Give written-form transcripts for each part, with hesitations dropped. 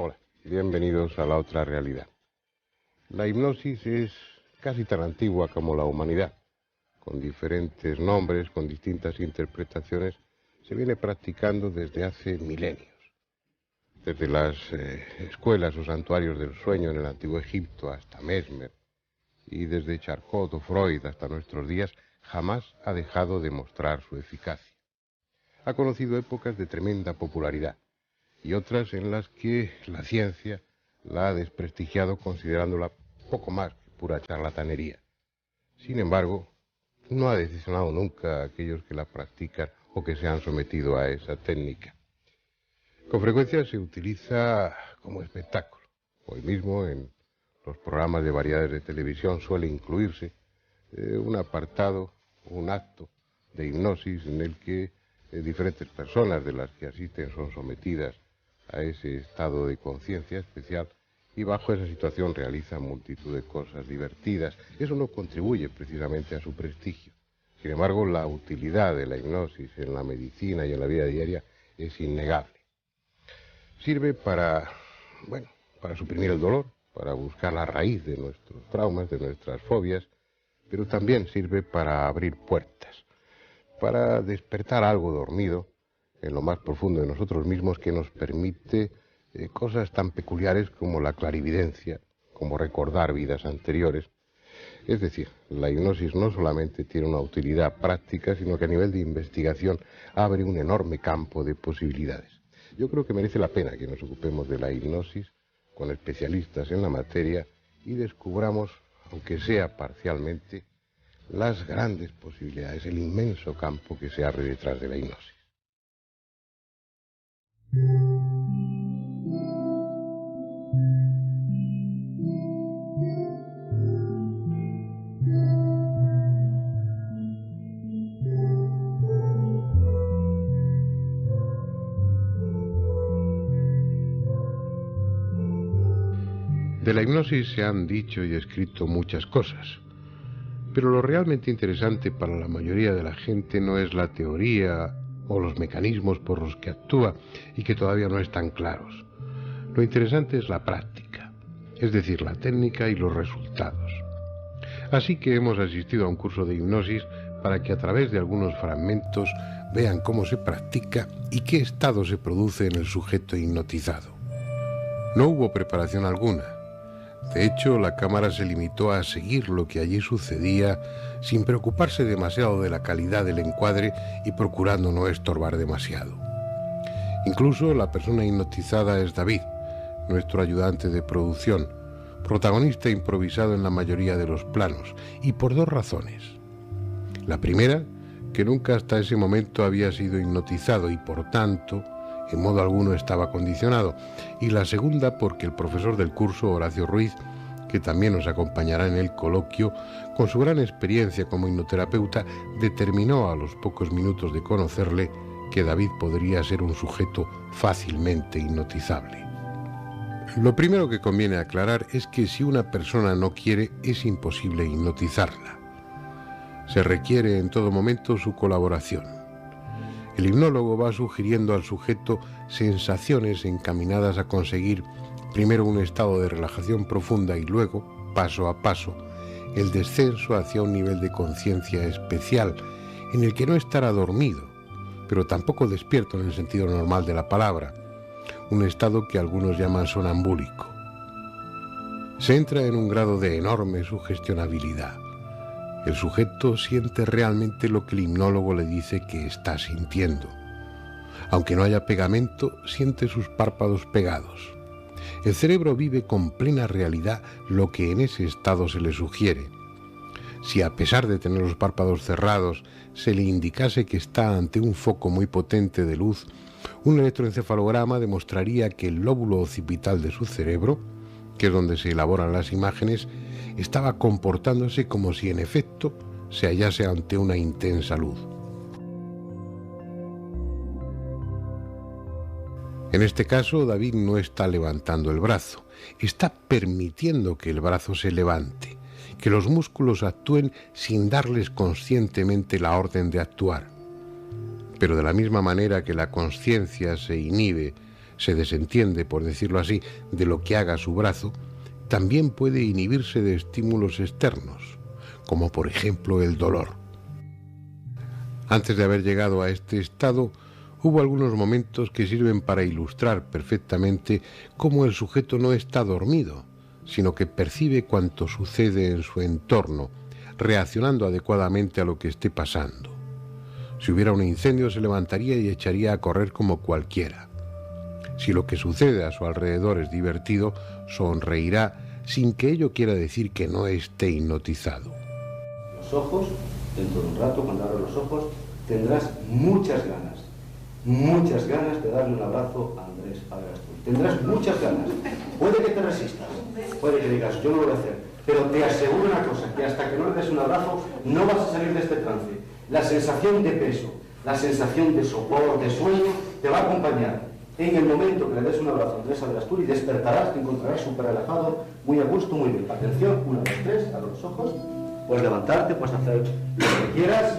Hola, bienvenidos a La Otra Realidad. La hipnosis es casi tan antigua como la humanidad. Con diferentes nombres, con distintas interpretaciones, se viene practicando desde hace milenios. Desde las escuelas o santuarios del sueño en el antiguo Egipto hasta Mesmer, y desde Charcot o Freud hasta nuestros días, jamás ha dejado de mostrar su eficacia. Ha conocido épocas de tremenda popularidad y otras en las que la ciencia la ha desprestigiado considerándola poco más que pura charlatanería. Sin embargo, no ha decepcionado nunca a aquellos que la practican o que se han sometido a esa técnica. Con frecuencia se utiliza como espectáculo. Hoy mismo en los programas de variedades de televisión suele incluirse un apartado, un acto de hipnosis en el que diferentes personas de las que asisten son sometidas a ese estado de conciencia especial y bajo esa situación realizan multitud de cosas divertidas. Eso no contribuye precisamente a su prestigio. Sin embargo, la utilidad de la hipnosis en la medicina y en la vida diaria es innegable. Sirve para suprimir el dolor, para buscar la raíz de nuestros traumas, de nuestras fobias, pero también sirve para abrir puertas, para despertar algo dormido en lo más profundo de nosotros mismos que nos permite cosas tan peculiares como la clarividencia, como recordar vidas anteriores. Es decir, la hipnosis no solamente tiene una utilidad práctica, sino que a nivel de investigación abre un enorme campo de posibilidades. Yo creo que merece la pena que nos ocupemos de la hipnosis con especialistas en la materia y descubramos, aunque sea parcialmente, las grandes posibilidades, el inmenso campo que se abre detrás de la hipnosis. De la hipnosis se han dicho y escrito muchas cosas, pero lo realmente interesante para la mayoría de la gente no es la teoría o los mecanismos por los que actúa y que todavía no están claros. Lo interesante es la práctica, es decir, la técnica y los resultados. Así que hemos asistido a un curso de hipnosis para que a través de algunos fragmentos vean cómo se practica y qué estado se produce en el sujeto hipnotizado. No hubo preparación alguna. De hecho, la cámara se limitó a seguir lo que allí sucedía sin preocuparse demasiado de la calidad del encuadre y procurando no estorbar demasiado. Incluso la persona hipnotizada es David, nuestro ayudante de producción, protagonista improvisado en la mayoría de los planos, y por dos razones. La primera, que nunca hasta ese momento había sido hipnotizado y por tanto en modo alguno estaba condicionado, y la segunda porque el profesor del curso, Horacio Ruiz, que también nos acompañará en el coloquio, con su gran experiencia como hipnoterapeuta, determinó a los pocos minutos de conocerle que David podría ser un sujeto fácilmente hipnotizable. Lo primero que conviene aclarar es que si una persona no quiere, es imposible hipnotizarla. Se requiere en todo momento su colaboración. El hipnólogo va sugiriendo al sujeto sensaciones encaminadas a conseguir primero un estado de relajación profunda y luego, paso a paso, el descenso hacia un nivel de conciencia especial en el que no estará dormido, pero tampoco despierto en el sentido normal de la palabra, un estado que algunos llaman sonambúlico. Se entra en un grado de enorme sugestionabilidad. El sujeto siente realmente lo que el hipnólogo le dice que está sintiendo. Aunque no haya pegamento, siente sus párpados pegados. El cerebro vive con plena realidad lo que en ese estado se le sugiere. Si a pesar de tener los párpados cerrados se le indicase que está ante un foco muy potente de luz, un electroencefalograma demostraría que el lóbulo occipital de su cerebro, que es donde se elaboran las imágenes, estaba comportándose como si en efecto se hallase ante una intensa luz. En este caso, David no está levantando el brazo, está permitiendo que el brazo se levante, que los músculos actúen sin darles conscientemente la orden de actuar. Pero de la misma manera que la consciencia se inhibe, se desentiende, por decirlo así, de lo que haga su brazo, también puede inhibirse de estímulos externos, como por ejemplo el dolor. Antes de haber llegado a este estado, hubo algunos momentos que sirven para ilustrar perfectamente cómo el sujeto no está dormido, sino que percibe cuanto sucede en su entorno, reaccionando adecuadamente a lo que esté pasando. Si hubiera un incendio, se levantaría y echaría a correr como cualquiera. Si lo que sucede a su alrededor es divertido, sonreirá sin que ello quiera decir que no esté hipnotizado. Los ojos, dentro de un rato, cuando abras los ojos, tendrás muchas ganas de darle un abrazo a Andrés Aberasturi. Tendrás muchas ganas. Puede que te resistas, puede que digas, yo no lo voy a hacer, pero te aseguro una cosa, que hasta que no le des un abrazo, no vas a salir de este trance. La sensación de peso, la sensación de sopor, de sueño, te va a acompañar. En el momento que le des un abrazo a Andrés Aberasturi, despertarás, te encontrarás súper relajado, muy a gusto, muy bien. Atención, 1, 2, 3, abre los ojos, puedes levantarte, puedes hacer lo que quieras.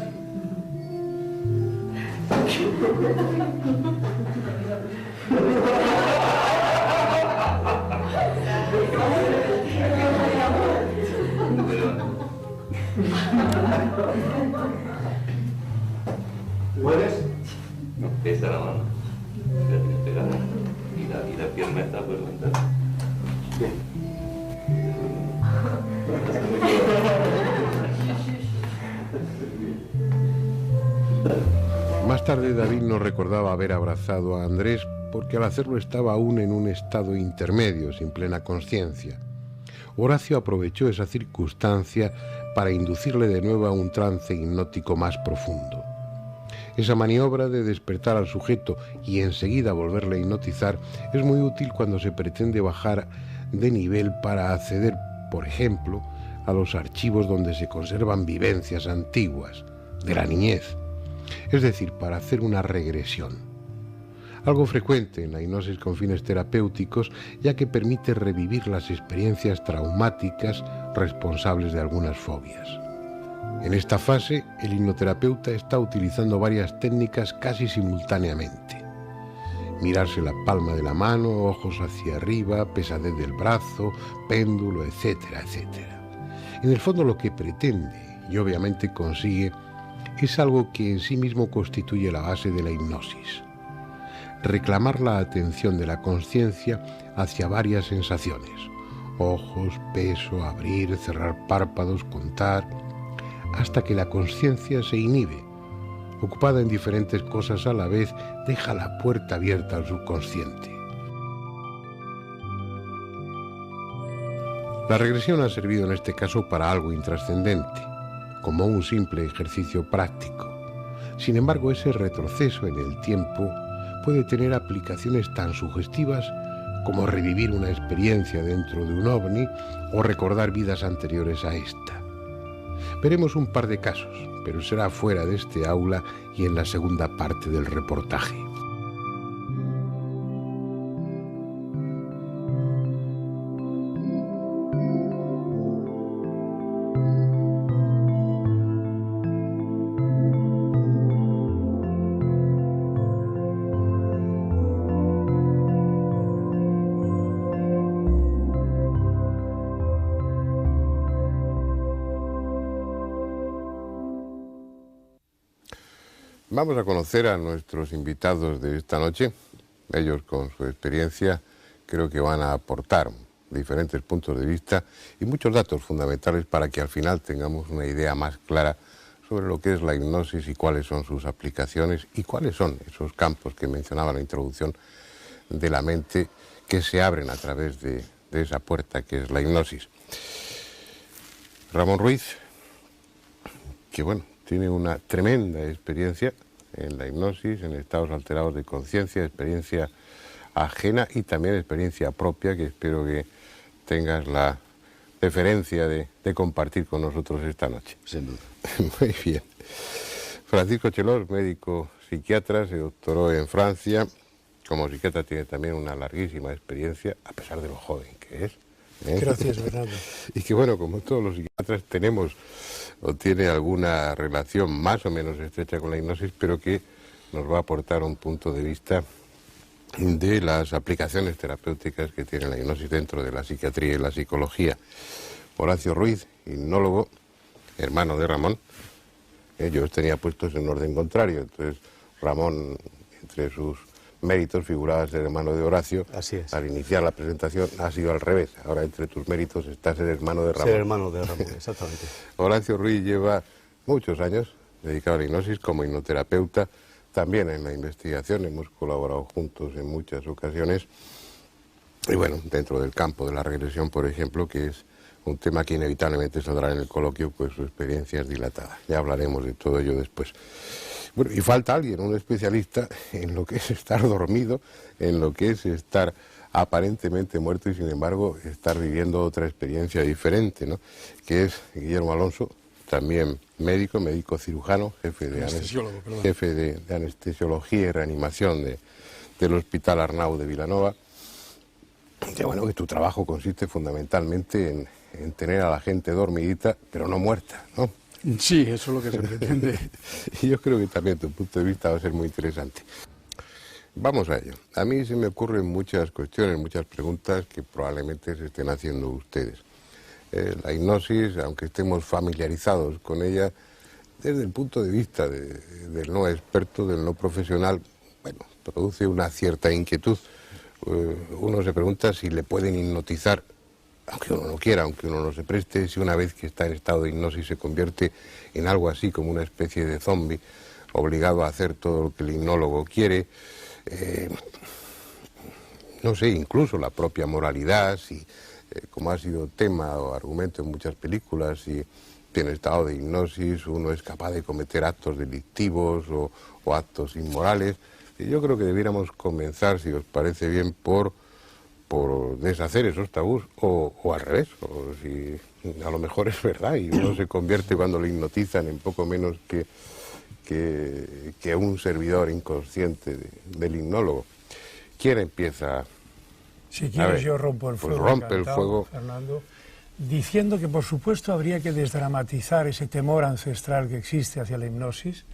¿Puedes? No, pesa la mano. Y la pierna está por levantar. Bien. Más tarde David nos recordaba haber abrazado a Andrés porque al hacerlo estaba aún en un estado intermedio, sin plena conciencia. Horacio aprovechó esa circunstancia para inducirle de nuevo a un trance hipnótico más profundo. Esa maniobra de despertar al sujeto y enseguida volverle a hipnotizar es muy útil cuando se pretende bajar de nivel para acceder, por ejemplo, a los archivos donde se conservan vivencias antiguas, de la niñez, es decir, para hacer una regresión. Algo frecuente en la hipnosis con fines terapéuticos, ya que permite revivir las experiencias traumáticas responsables de algunas fobias. En esta fase, el hipnoterapeuta está utilizando varias técnicas casi simultáneamente. Mirarse la palma de la mano, ojos hacia arriba, pesadez del brazo, péndulo, etcétera, etcétera. En el fondo lo que pretende, y obviamente consigue, es algo que en sí mismo constituye la base de la hipnosis. Reclamar la atención de la consciencia hacia varias sensaciones: ojos, peso, abrir, cerrar párpados, contar, hasta que la consciencia se inhibe. Ocupada en diferentes cosas a la vez, deja la puerta abierta al subconsciente. La regresión ha servido en este caso para algo intrascendente, como un simple ejercicio práctico. Sin embargo, ese retroceso en el tiempo puede tener aplicaciones tan sugestivas como revivir una experiencia dentro de un ovni o recordar vidas anteriores a esta. Veremos un par de casos, pero será fuera de este aula y en la segunda parte del reportaje. Vamos a conocer a nuestros invitados de esta noche. Ellos, con su experiencia, creo que van a aportar diferentes puntos de vista y muchos datos fundamentales para que al final tengamos una idea más clara sobre lo que es la hipnosis y cuáles son sus aplicaciones y cuáles son esos campos que mencionaba en la introducción de la mente que se abren a través de esa puerta que es la hipnosis. Ramón Ruiz, que bueno, tiene una tremenda experiencia en la hipnosis, en estados alterados de conciencia, experiencia ajena y también experiencia propia, que espero que tengas la deferencia de compartir con nosotros esta noche. Sin duda. Muy bien. Francisco Chelós, médico psiquiatra, se doctoró en Francia. Como psiquiatra tiene también una larguísima experiencia, a pesar de lo joven que es. Gracias, Bernardo. Y que bueno, como todos los psiquiatras tenemos o tiene alguna relación más o menos estrecha con la hipnosis, pero que nos va a aportar un punto de vista de las aplicaciones terapéuticas que tiene la hipnosis dentro de la psiquiatría y la psicología. Horacio Ruiz, hipnólogo, hermano de Ramón. Yo los tenía puestos en orden contrario, entonces Ramón, entre sus méritos, figuraba ser hermano de Horacio. Así es. Al iniciar la presentación ha sido al revés, ahora entre tus méritos está ser hermano de Ramón. Ser hermano de Ramón, exactamente. Horacio Ruiz lleva muchos años dedicado a la hipnosis como hipnoterapeuta, también en la investigación, hemos colaborado juntos en muchas ocasiones, y bueno, dentro del campo de la regresión, por ejemplo, que es un tema que inevitablemente saldrá en el coloquio, pues su experiencia es dilatada. Ya hablaremos de todo ello después. Bueno, y falta alguien, un especialista en lo que es estar dormido, en lo que es estar aparentemente muerto y sin embargo estar viviendo otra experiencia diferente, ¿no? Que es Guillermo Alonso, también médico cirujano, jefe de anestesiología y reanimación del Hospital Arnau de Vilanova. Que bueno, que tu trabajo consiste fundamentalmente en tener a la gente dormidita, pero no muerta, ¿no? Sí, eso es lo que se pretende. Y yo creo que también tu punto de vista va a ser muy interesante. Vamos a ello. A mí se me ocurren muchas cuestiones, muchas preguntas que probablemente se estén haciendo ustedes. La hipnosis, aunque estemos familiarizados con ella, desde el punto de vista del no experto, del no profesional, bueno, produce una cierta inquietud. Uno se pregunta si le pueden hipnotizar, aunque uno no quiera, aunque uno no se preste, si una vez que está en estado de hipnosis se convierte en algo así como una especie de zombie, obligado a hacer todo lo que el hipnólogo quiere. No sé, incluso la propia moralidad, si, como ha sido tema o argumento en muchas películas, si en estado de hipnosis uno es capaz de cometer actos delictivos o actos inmorales. Yo creo que debiéramos comenzar, si os parece bien, por deshacer esos tabús, o al revés, o si a lo mejor es verdad y uno se convierte cuando le hipnotizan en poco menos que un servidor inconsciente del hipnólogo. ¿Quién empieza? Si quieres yo rompo el fuego. Pues rompe el fuego. Fernando, diciendo que por supuesto habría que desdramatizar ese temor ancestral que existe hacia la hipnosis,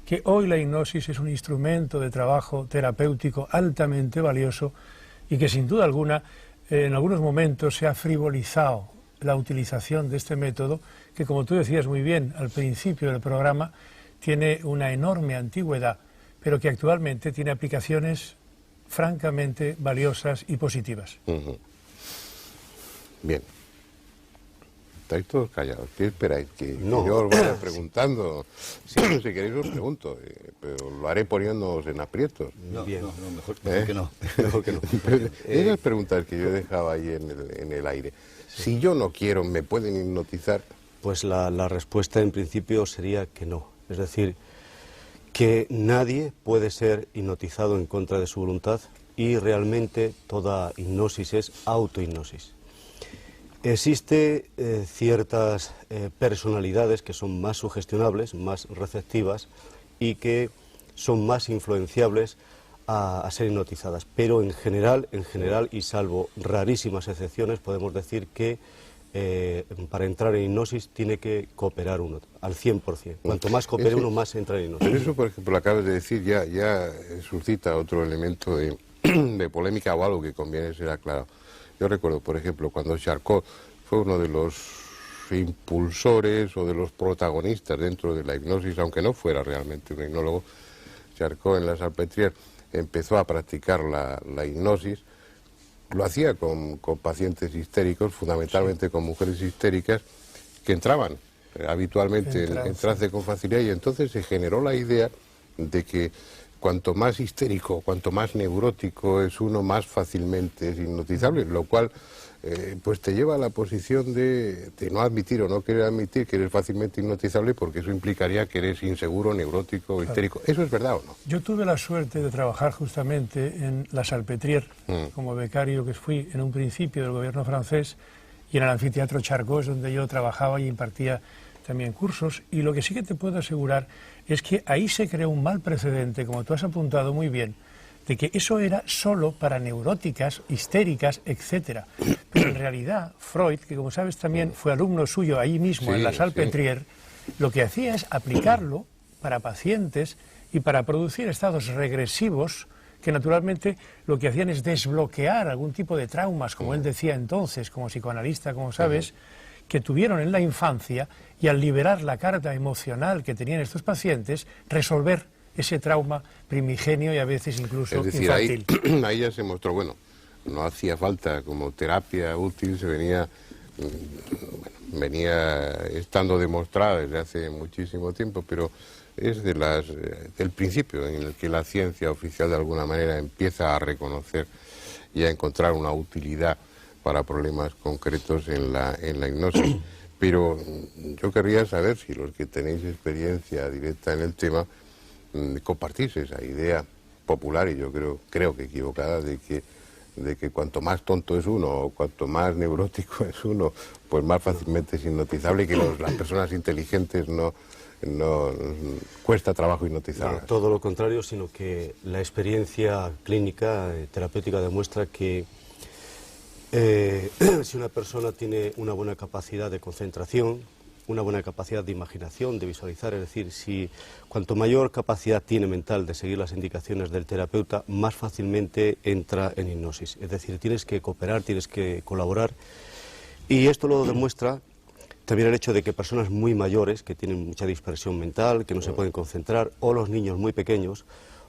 que hoy la hipnosis es un instrumento de trabajo terapéutico altamente valioso y que sin duda alguna en algunos momentos se ha frivolizado la utilización de este método que, como tú decías muy bien al principio del programa, tiene una enorme antigüedad, pero que actualmente tiene aplicaciones francamente valiosas y positivas. Bien. Estáis todos callados. ¿Qué esperáis? ¿Que No. yo os vaya preguntando? Sí, si queréis os pregunto, pero lo haré poniéndoos en aprietos. Bien. No, mejor que no. Mejor que no. Esas preguntas que yo dejaba ahí en el aire. Sí. Si yo no quiero, ¿me pueden hipnotizar? Pues la respuesta en principio sería que no. Es decir, que nadie puede ser hipnotizado en contra de su voluntad y realmente toda hipnosis es autohipnosis. Existe ciertas personalidades que son más sugestionables, más receptivas y que son más influenciables a ser hipnotizadas. Pero en general y salvo rarísimas excepciones, podemos decir que para entrar en hipnosis tiene que cooperar uno al 100%. Cuanto más coopere uno, más entra en hipnosis. Pero eso, por ejemplo, lo acabas de decir, ya suscita otro elemento de polémica o algo que conviene ser aclarado. Yo recuerdo, por ejemplo, cuando Charcot fue uno de los impulsores o de los protagonistas dentro de la hipnosis, aunque no fuera realmente un hipnólogo. Charcot en la Salpêtrière empezó a practicar la hipnosis. Lo hacía con pacientes histéricos, fundamentalmente con mujeres histéricas, que entraban habitualmente en trance con facilidad, y entonces se generó la idea de que cuanto más histérico, cuanto más neurótico es uno, más fácilmente es hipnotizable, lo cual pues te lleva a la posición de no admitir o no querer admitir que eres fácilmente hipnotizable, porque eso implicaría que eres inseguro, neurótico o histérico. ¿Eso es verdad o no? Yo tuve la suerte de trabajar justamente en la Salpêtrière, como becario que fui en un principio del gobierno francés, y en el anfiteatro Charcot, donde yo trabajaba y impartía también cursos, y lo que sí que te puedo asegurar es que ahí se creó un mal precedente, como tú has apuntado muy bien, de que eso era solo para neuróticas, histéricas, etc. Pero en realidad Freud, que como sabes también fue alumno suyo ahí mismo en la Salpêtrière, lo que hacía es aplicarlo para pacientes y para producir estados regresivos que naturalmente lo que hacían es desbloquear algún tipo de traumas, como él decía entonces, como psicoanalista, como sabes, que tuvieron en la infancia, y al liberar la carga emocional que tenían estos pacientes, resolver ese trauma primigenio y a veces incluso es decir, infantil. Ahí ya se mostró, bueno, no hacía falta como terapia útil, venía estando demostrada desde hace muchísimo tiempo, pero es del principio en el que la ciencia oficial de alguna manera empieza a reconocer y a encontrar una utilidad para problemas concretos en la hipnosis. Pero yo querría saber si los que tenéis experiencia directa en el tema compartís esa idea popular, y yo creo que equivocada, de que cuanto más tonto es uno o cuanto más neurótico es uno, pues más fácilmente es hipnotizable, y que las personas inteligentes no cuesta trabajo hipnotizarlas. No, todo lo contrario, sino que la experiencia clínica, terapéutica, demuestra que si una persona tiene una buena capacidad de concentración, una buena capacidad de imaginación, de visualizar, es decir, si cuanto mayor capacidad tiene mental de seguir las indicaciones del terapeuta, más fácilmente entra en hipnosis. Es decir, tienes que cooperar, tienes que colaborar, y esto lo demuestra también el hecho de que personas muy mayores, que tienen mucha dispersión mental, que no se pueden concentrar, o los niños muy pequeños,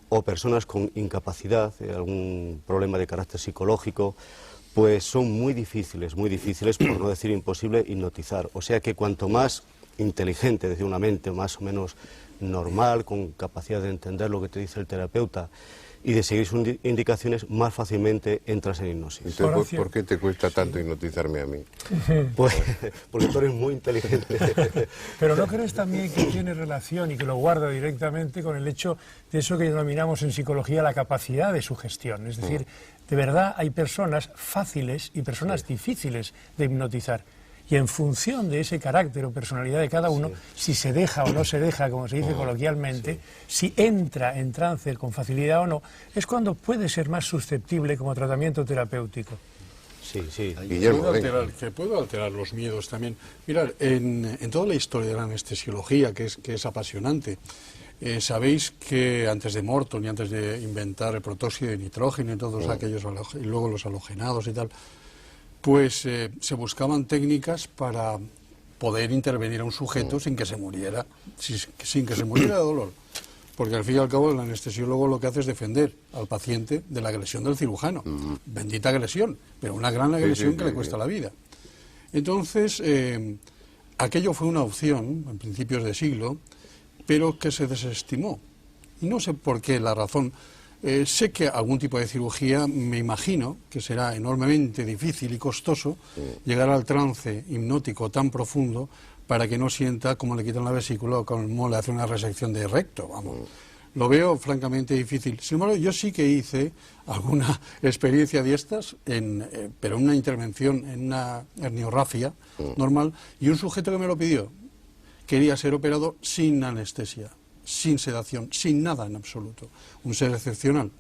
o personas con incapacidad, algún problema de carácter psicológico, pues son muy difíciles, por no decir imposible, hipnotizar. O sea que cuanto más inteligente, es decir, una mente más o menos normal, con capacidad de entender lo que te dice el terapeuta y de seguir sus indicaciones, más fácilmente entras en hipnosis. Entonces, ¿por qué te cuesta tanto hipnotizarme a mí? Pues porque tú eres muy inteligente. Pero ¿no crees también que tiene relación y que lo guarda directamente con el hecho de eso que denominamos en psicología la capacidad de sugestión? Es decir, de verdad hay personas fáciles y personas difíciles de hipnotizar. Y en función de ese carácter o personalidad de cada uno, si se deja o no se deja, como se dice coloquialmente, si entra en trance con facilidad o no, es cuando puede ser más susceptible como tratamiento terapéutico. Sí. Guillermo, puedo alterar los miedos también. Mirad, en toda la historia de la anestesiología, que es apasionante, sabéis que antes de Morton y antes de inventar el protóxido de nitrógeno y todos aquellos, y luego los halogenados y tal, pues se buscaban técnicas para poder intervenir a un sujeto sin que se muriera, sin que se muriera de dolor. Porque al fin y al cabo el anestesiólogo lo que hace es defender al paciente de la agresión del cirujano. Bendita agresión, pero una gran agresión que le cuesta la vida. Entonces, aquello fue una opción en principios de siglo, pero que se desestimó. Y no sé por qué la razón. Sé que algún tipo de cirugía, me imagino, que será enormemente difícil y costoso llegar al trance hipnótico tan profundo para que no sienta cómo le quitan la vesícula o cómo le hacen una resección de recto, vamos. Lo veo francamente difícil. Sin embargo, yo sí que hice alguna experiencia de estas, pero una intervención en una herniorrafia normal, y un sujeto que me lo pidió quería ser operado sin anestesia, sin sedación, sin nada en absoluto, un ser excepcional.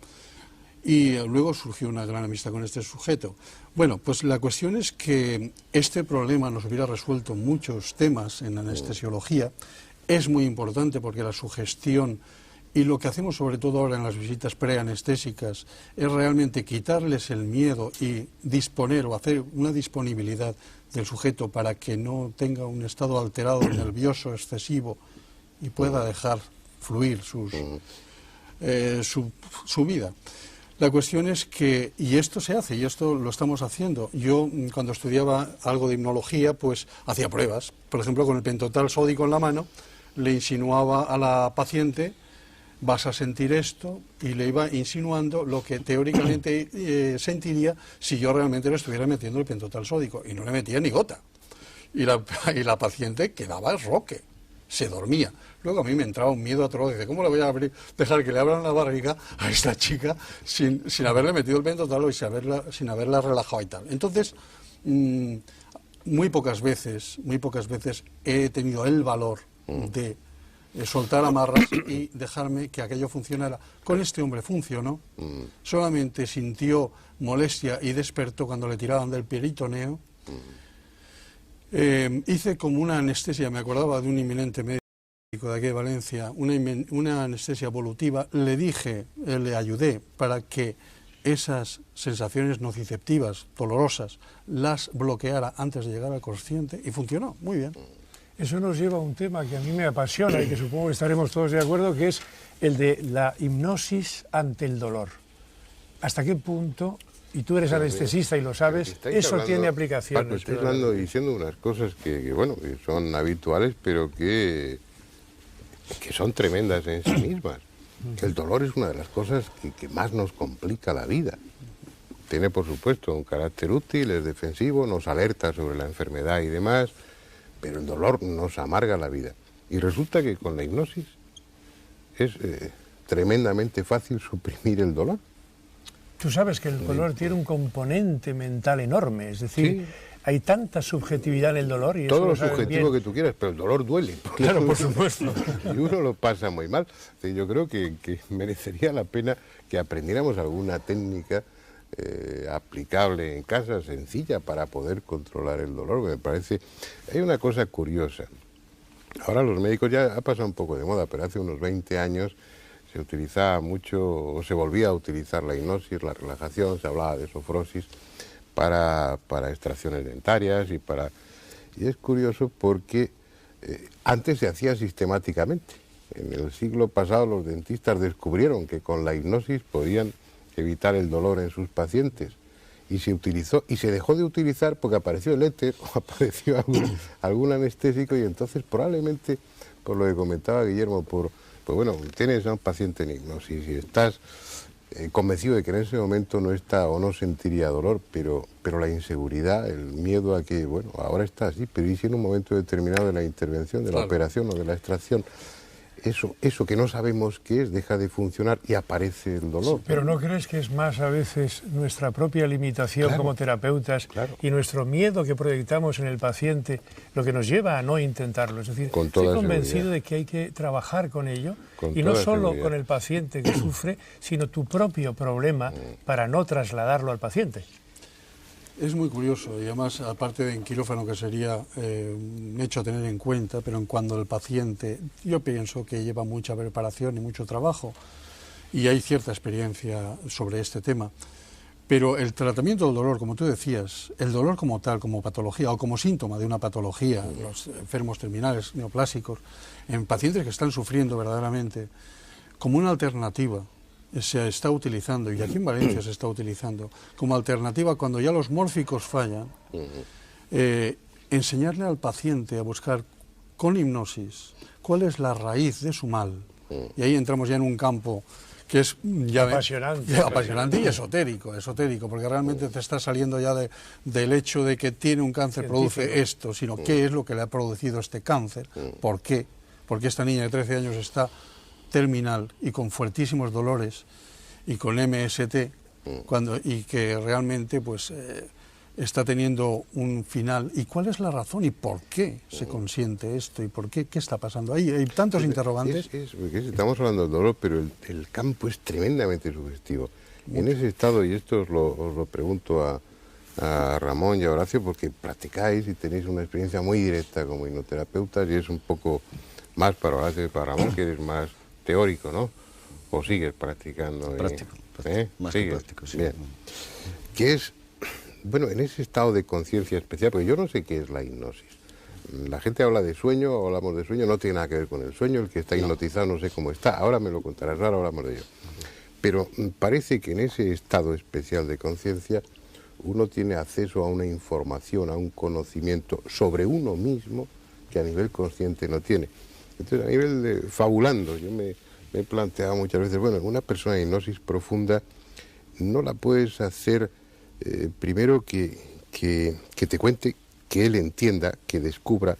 Y luego surgió una gran amistad con este sujeto. Bueno, pues la cuestión es que este problema nos hubiera resuelto muchos temas en anestesiología. Es muy importante porque la sugestión, y lo que hacemos sobre todo ahora en las visitas preanestésicas, es realmente quitarles el miedo y disponer o hacer una disponibilidad del sujeto para que no tenga un estado alterado, nervioso, excesivo, y pueda dejar fluir su vida. La cuestión es que, y esto se hace, y esto lo estamos haciendo. Yo, cuando estudiaba algo de hipnología, pues hacía pruebas. Por ejemplo, con el pentotal sódico en la mano, le insinuaba a la paciente, vas a sentir esto, y le iba insinuando lo que teóricamente sentiría si yo realmente le estuviera metiendo el pentotal sódico, y no le metía ni gota. Y la paciente quedaba roque, se dormía. Luego a mí me entraba un miedo atroz, dice, ¿cómo le voy a dejar que le abran la barriga a esta chica sin haberle metido el pentotal y sin haberla relajado y tal? Entonces, muy pocas veces he tenido el valor de soltar amarras y dejarme que aquello funcionara. Con este hombre funcionó, solamente sintió molestia y despertó cuando le tiraban del peritoneo. Hice como una anestesia, me acordaba de un inminente médico de aquí de Valencia, una anestesia evolutiva, le ayudé para que esas sensaciones nociceptivas, dolorosas, las bloqueara antes de llegar al consciente y funcionó muy bien. Eso nos lleva a un tema que a mí me apasiona y que supongo que estaremos todos de acuerdo, que es el de la hipnosis ante el dolor. ¿Hasta qué punto, y tú eres anestesista y lo sabes, eso tiene aplicaciones? Paco, estáis hablando y diciendo unas cosas que son habituales, pero que son tremendas en sí mismas. El dolor es una de las cosas que más nos complica la vida. Tiene, por supuesto, un carácter útil, es defensivo, nos alerta sobre la enfermedad y demás, pero el dolor nos amarga la vida. Y resulta que con la hipnosis es tremendamente fácil suprimir el dolor. Tú sabes que el dolor tiene un componente mental enorme, es decir, hay tanta subjetividad en el dolor. Y todo lo subjetivo que tú quieras, pero el dolor duele. Claro, por supuesto. Y uno lo pasa muy mal. Yo creo que merecería la pena que aprendiéramos alguna técnica aplicable en casa, sencilla, para poder controlar el dolor. Me parece, hay una cosa curiosa. Ahora los médicos, ya ha pasado un poco de moda, pero hace unos 20 años se utilizaba mucho, o se volvía a utilizar la hipnosis, la relajación, se hablaba de sofrosis para extracciones dentarias y es curioso porque antes se hacía sistemáticamente. En el siglo pasado los dentistas descubrieron que con la hipnosis podían evitar el dolor en sus pacientes y se utilizó y se dejó de utilizar porque apareció el éter o apareció algún anestésico y entonces probablemente, por lo que comentaba Guillermo, pues bueno, tienes a un paciente en hipnosis y estás convencido de que en ese momento no está o no sentiría dolor, pero la inseguridad, el miedo a que, bueno, ahora está así, pero y si en un momento determinado de la intervención, de la operación o de la extracción, eso que no sabemos qué es, deja de funcionar y aparece el dolor. Sí, pero ¿no crees que es más a veces nuestra propia limitación como terapeutas y nuestro miedo que proyectamos en el paciente lo que nos lleva a no intentarlo? Es decir, estoy convencido de que hay que trabajar con ello y no solo con el paciente que sufre, sino tu propio problema para no trasladarlo al paciente. Es muy curioso y además, aparte de en quirófano, que sería un hecho a tener en cuenta, pero en cuando el paciente, yo pienso que lleva mucha preparación y mucho trabajo y hay cierta experiencia sobre este tema. Pero el tratamiento del dolor, como tú decías, el dolor como tal, como patología o como síntoma de una patología, los enfermos terminales neoplásicos, en pacientes que están sufriendo verdaderamente, como una alternativa, se está utilizando, y aquí en Valencia se está utilizando, como alternativa cuando ya los mórficos fallan, enseñarle al paciente a buscar con hipnosis cuál es la raíz de su mal. Y ahí entramos ya en un campo que es ya apasionante y esotérico, porque realmente te está saliendo ya del hecho de que tiene un cáncer, produce esto, sino qué es lo que le ha producido este cáncer, por qué, porque esta niña de 13 años está terminal y con fuertísimos dolores y con MST y que realmente pues está teniendo un final. ¿Y cuál es la razón y por qué se consiente esto y por qué está pasando ahí? Hay tantos interrogantes. Estamos hablando del dolor, pero el campo es tremendamente sugestivo. En ese estado, y esto os lo pregunto a Ramón y a Horacio, porque practicáis y tenéis una experiencia muy directa como hipnoterapeutas, y es un poco más para Horacio y para Ramón, que eres más teórico, ¿no? ¿O sigues practicando? Práctico, más que práctico, sí. Bien. Que es, bueno, en ese estado de conciencia especial, porque yo no sé qué es la hipnosis. La gente habla de sueño, hablamos de sueño, no tiene nada que ver con el sueño, el que está hipnotizado no sé cómo está, ahora me lo contarás, ahora hablamos de ello. Pero parece que en ese estado especial de conciencia uno tiene acceso a una información, a un conocimiento sobre uno mismo que a nivel consciente no tiene. Entonces, a nivel de fabulando, yo me he planteado muchas veces, bueno, una persona en hipnosis profunda no la puedes hacer primero que te cuente, que él entienda, que descubra,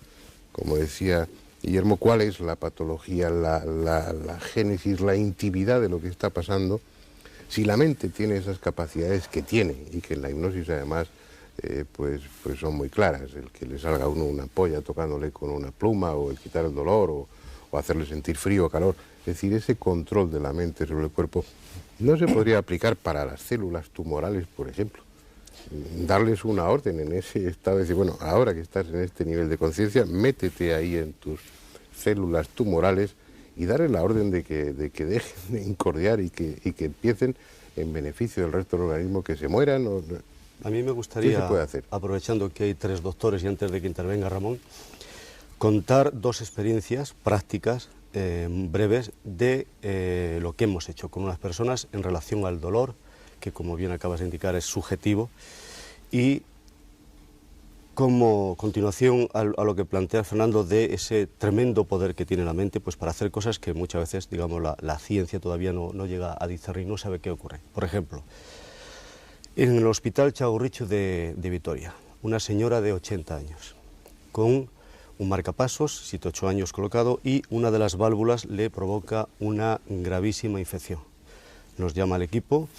como decía Guillermo, cuál es la patología, la génesis, la intimidad de lo que está pasando. Si la mente tiene esas capacidades que tiene y que en la hipnosis además pues son muy claras, el que le salga a uno una polla tocándole con una pluma, o el quitar el dolor, o hacerle sentir frío o calor, es decir, ese control de la mente sobre el cuerpo no se podría aplicar para las células tumorales, por ejemplo. Darles una orden en ese estado de decir, bueno, ahora que estás en este nivel de conciencia, métete ahí en tus células tumorales y darles la orden de que dejen de incordiar y que empiecen en beneficio del resto del organismo, que se mueran. A mí me gustaría, ¿qué se puede hacer? aprovechando que hay 3 doctores y antes de que intervenga Ramón, contar 2 experiencias prácticas breves de lo que hemos hecho con unas personas en relación al dolor, que como bien acabas de indicar es subjetivo, y como continuación a lo que plantea Fernando de ese tremendo poder que tiene la mente pues para hacer cosas que muchas veces, digamos, la ciencia todavía no llega a discernir, no sabe qué ocurre. Por ejemplo, en el Hospital Txagorritxu de Vitoria, una señora de 80 años, con un marcapasos, 7-8 años colocado, y una de las válvulas le provoca una gravísima infección. Nos llama al equipo.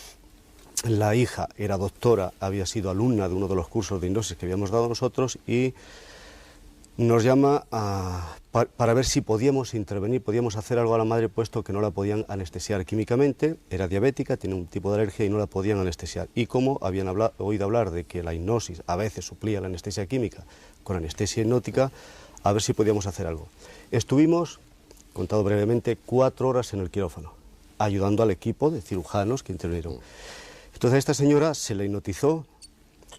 La hija era doctora, había sido alumna de uno de los cursos de hipnosis que habíamos dado nosotros y nos llama para ver si podíamos intervenir, podíamos hacer algo a la madre, puesto que no la podían anestesiar químicamente, era diabética, tiene un tipo de alergia y no la podían anestesiar. Y como habían oído hablar de que la hipnosis a veces suplía la anestesia química con anestesia hipnótica, a ver si podíamos hacer algo. Estuvimos, contado brevemente, 4 horas en el quirófano, ayudando al equipo de cirujanos que intervinieron. Entonces a esta señora se le hipnotizó,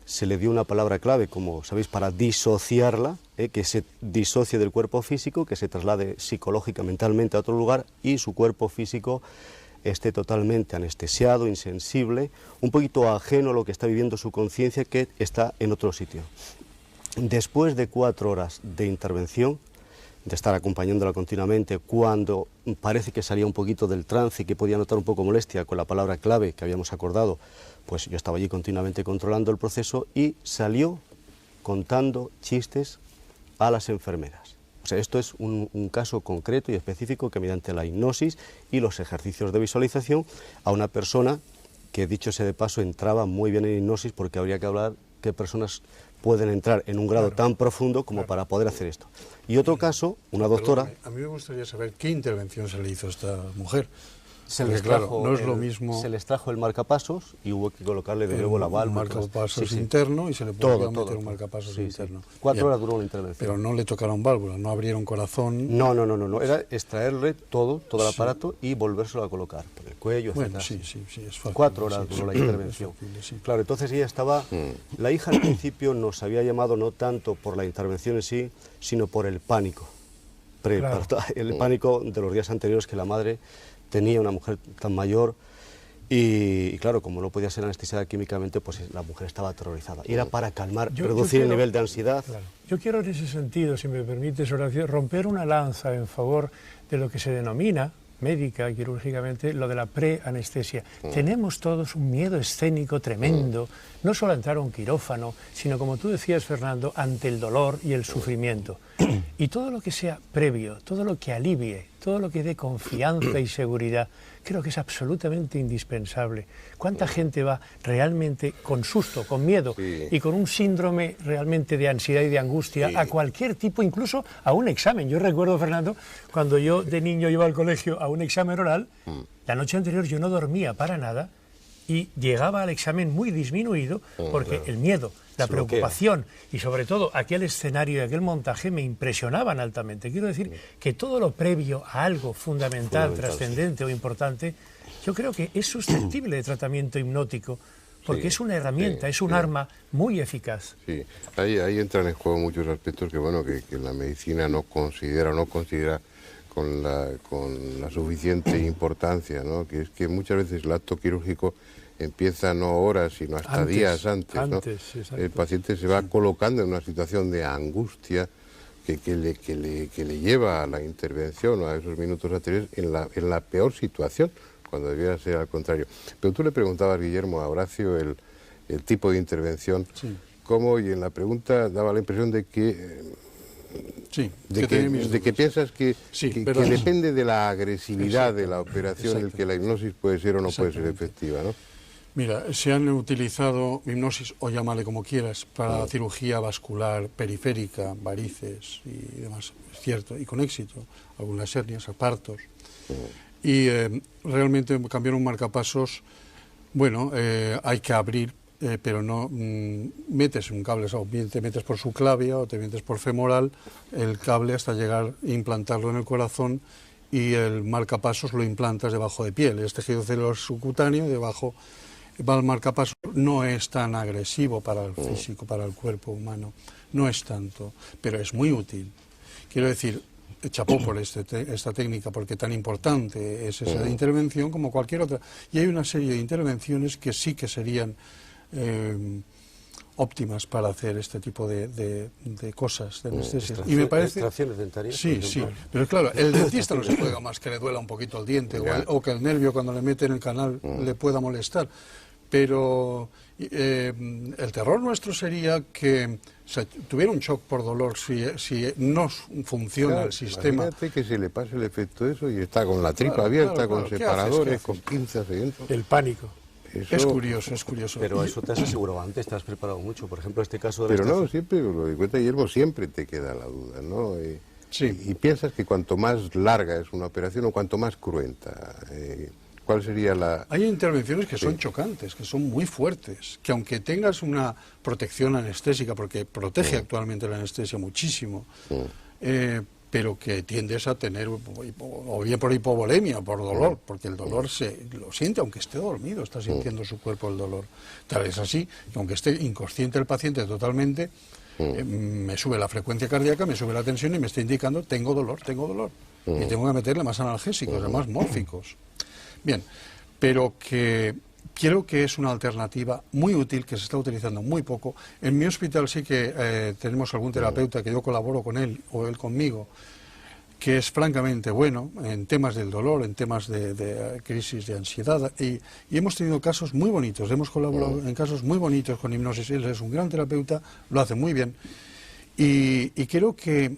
se le dio una palabra clave, como sabéis, para disociarla, que se disocie del cuerpo físico, que se traslade psicológica, mentalmente a otro lugar y su cuerpo físico esté totalmente anestesiado, insensible, un poquito ajeno a lo que está viviendo su conciencia, que está en otro sitio. Después de 4 horas de intervención, de estar acompañándola continuamente, cuando parece que salía un poquito del trance y que podía notar un poco molestia con la palabra clave que habíamos acordado, pues yo estaba allí continuamente controlando el proceso y salió contando chistes a las enfermeras. O sea, esto es un caso concreto y específico que mediante la hipnosis y los ejercicios de visualización a una persona que, dicho sea de paso, entraba muy bien en hipnosis, porque habría que hablar qué personas pueden entrar en un grado tan profundo como para poder hacer esto. Y otro caso, una doctora... Perdóname, a mí me gustaría saber qué intervención se le hizo a esta mujer. Se les claro, trajo no es lo mismo... Se les trajo el marcapasos y hubo que colocarle de nuevo la válvula. Un marcapasos Sí, sí. interno y se le podía meter todo. un marcapasos Sí, interno. sí. 4 Bien. horas duró la intervención. Pero no le tocaron válvula, no abrieron corazón. No. Era extraerle todo el aparato y volvérselo a colocar por el cuello, Bueno, etcétera. sí, es fácil. 4 horas Sí, duró la sí. intervención. Es factible, sí. Claro, entonces ella estaba... La hija al principio nos había llamado no tanto por la intervención en sí, sino por el pánico. Claro. El pánico de los días anteriores que la madre tenía, una mujer tan mayor, y claro, como no podía ser anestesiada químicamente, pues la mujer estaba aterrorizada. Y era para calmar, reducir el nivel de ansiedad. Claro. Yo quiero en ese sentido, si me permites, Horacio, romper una lanza en favor de lo que se denomina, médica y quirúrgicamente, lo de la preanestesia. Tenemos todos un miedo escénico tremendo, no solo a entrar a un quirófano, sino, como tú decías, Fernando, ante el dolor y el sufrimiento. Y todo lo que sea previo, todo lo que alivie, todo lo que dé confianza y seguridad, creo que es absolutamente indispensable. ¿Cuánta gente va realmente con susto, con miedo y con un síndrome realmente de ansiedad y de angustia a cualquier tipo, incluso a un examen? Yo recuerdo, Fernando, cuando yo de niño iba al colegio a un examen oral, la noche anterior yo no dormía para nada y llegaba al examen muy disminuido porque el miedo, la preocupación y sobre todo aquel escenario y aquel montaje me impresionaban altamente. Quiero decir que todo lo previo a algo fundamental, trascendente o importante, yo creo que es susceptible de tratamiento hipnótico, porque es una herramienta, es un arma muy eficaz. Sí, ahí entran en juego muchos aspectos que, bueno, que la medicina no considera con la suficiente importancia, ¿no? Que es que muchas veces el acto quirúrgico empieza no horas, sino hasta días antes, ¿no? El paciente se va colocando en una situación de angustia que le lleva a la intervención o a esos minutos anteriores en la peor situación, cuando debiera ser al contrario. Pero tú le preguntabas, Guillermo, a Horacio el tipo de intervención, cómo, y en la pregunta daba la impresión de que... de que piensas que depende de la agresividad de la operación el que la hipnosis puede ser o no puede ser efectiva, ¿no? Mira, se han utilizado hipnosis, o llámale como quieras, para cirugía vascular periférica, varices y demás, es cierto, y con éxito, algunas hernias, partos. Y realmente cambiar un marcapasos, bueno, hay que abrir pero no metes un cable, o bien te metes por subclavia o te metes por femoral el cable hasta llegar a implantarlo en el corazón, y el marcapasos lo implantas debajo de piel. Es tejido celular subcutáneo, debajo va el marcapasos. No es tan agresivo para el físico, para el cuerpo humano, no es tanto, pero es muy útil. Quiero decir, chapó por esta técnica, porque tan importante es esa intervención como cualquier otra. Y hay una serie de intervenciones que sí que serían óptimas para hacer este tipo de cosas, de anestesias. Y me parece... ¿Extracciones dentarias? Sí, sí. Pero claro, el dentista no se juega más que le duela un poquito el diente, o que el nervio cuando le mete en el canal le pueda molestar. Pero el terror nuestro sería que tuviera un shock por dolor si no funciona el sistema. Imagínate que se le pase el efecto eso y está con la tripa abierta, con separadores, con pinzas dentro. El pánico. Eso... Es curioso, es curioso. Pero eso te has asegurado antes, te has preparado mucho. Por ejemplo, este caso de Pero no, siempre, lo de cuenta hierbo siempre te queda la duda, ¿no? Sí. Y piensas que cuanto más larga es una operación o cuanto más cruenta, ¿cuál sería la...? Hay intervenciones que son chocantes, que son muy fuertes, que aunque tengas una protección anestésica, porque protege actualmente la anestesia muchísimo, pero que tiendes a tener, o bien por hipovolemia, o por dolor, porque el dolor lo siente, aunque esté dormido, está sintiendo su cuerpo el dolor. Tal es así, que aunque esté inconsciente el paciente totalmente, me sube la frecuencia cardíaca, me sube la tensión y me está indicando, tengo dolor, y tengo que meterle más analgésicos, más mórficos. Bien, pero que creo que es una alternativa muy útil, que se está utilizando muy poco. En mi hospital sí que tenemos algún terapeuta que yo colaboro con él, o él conmigo, que es francamente bueno en temas del dolor, en temas de crisis de ansiedad, y hemos tenido casos muy bonitos, hemos colaborado en casos muy bonitos con hipnosis. Él es un gran terapeuta, lo hace muy bien, y creo que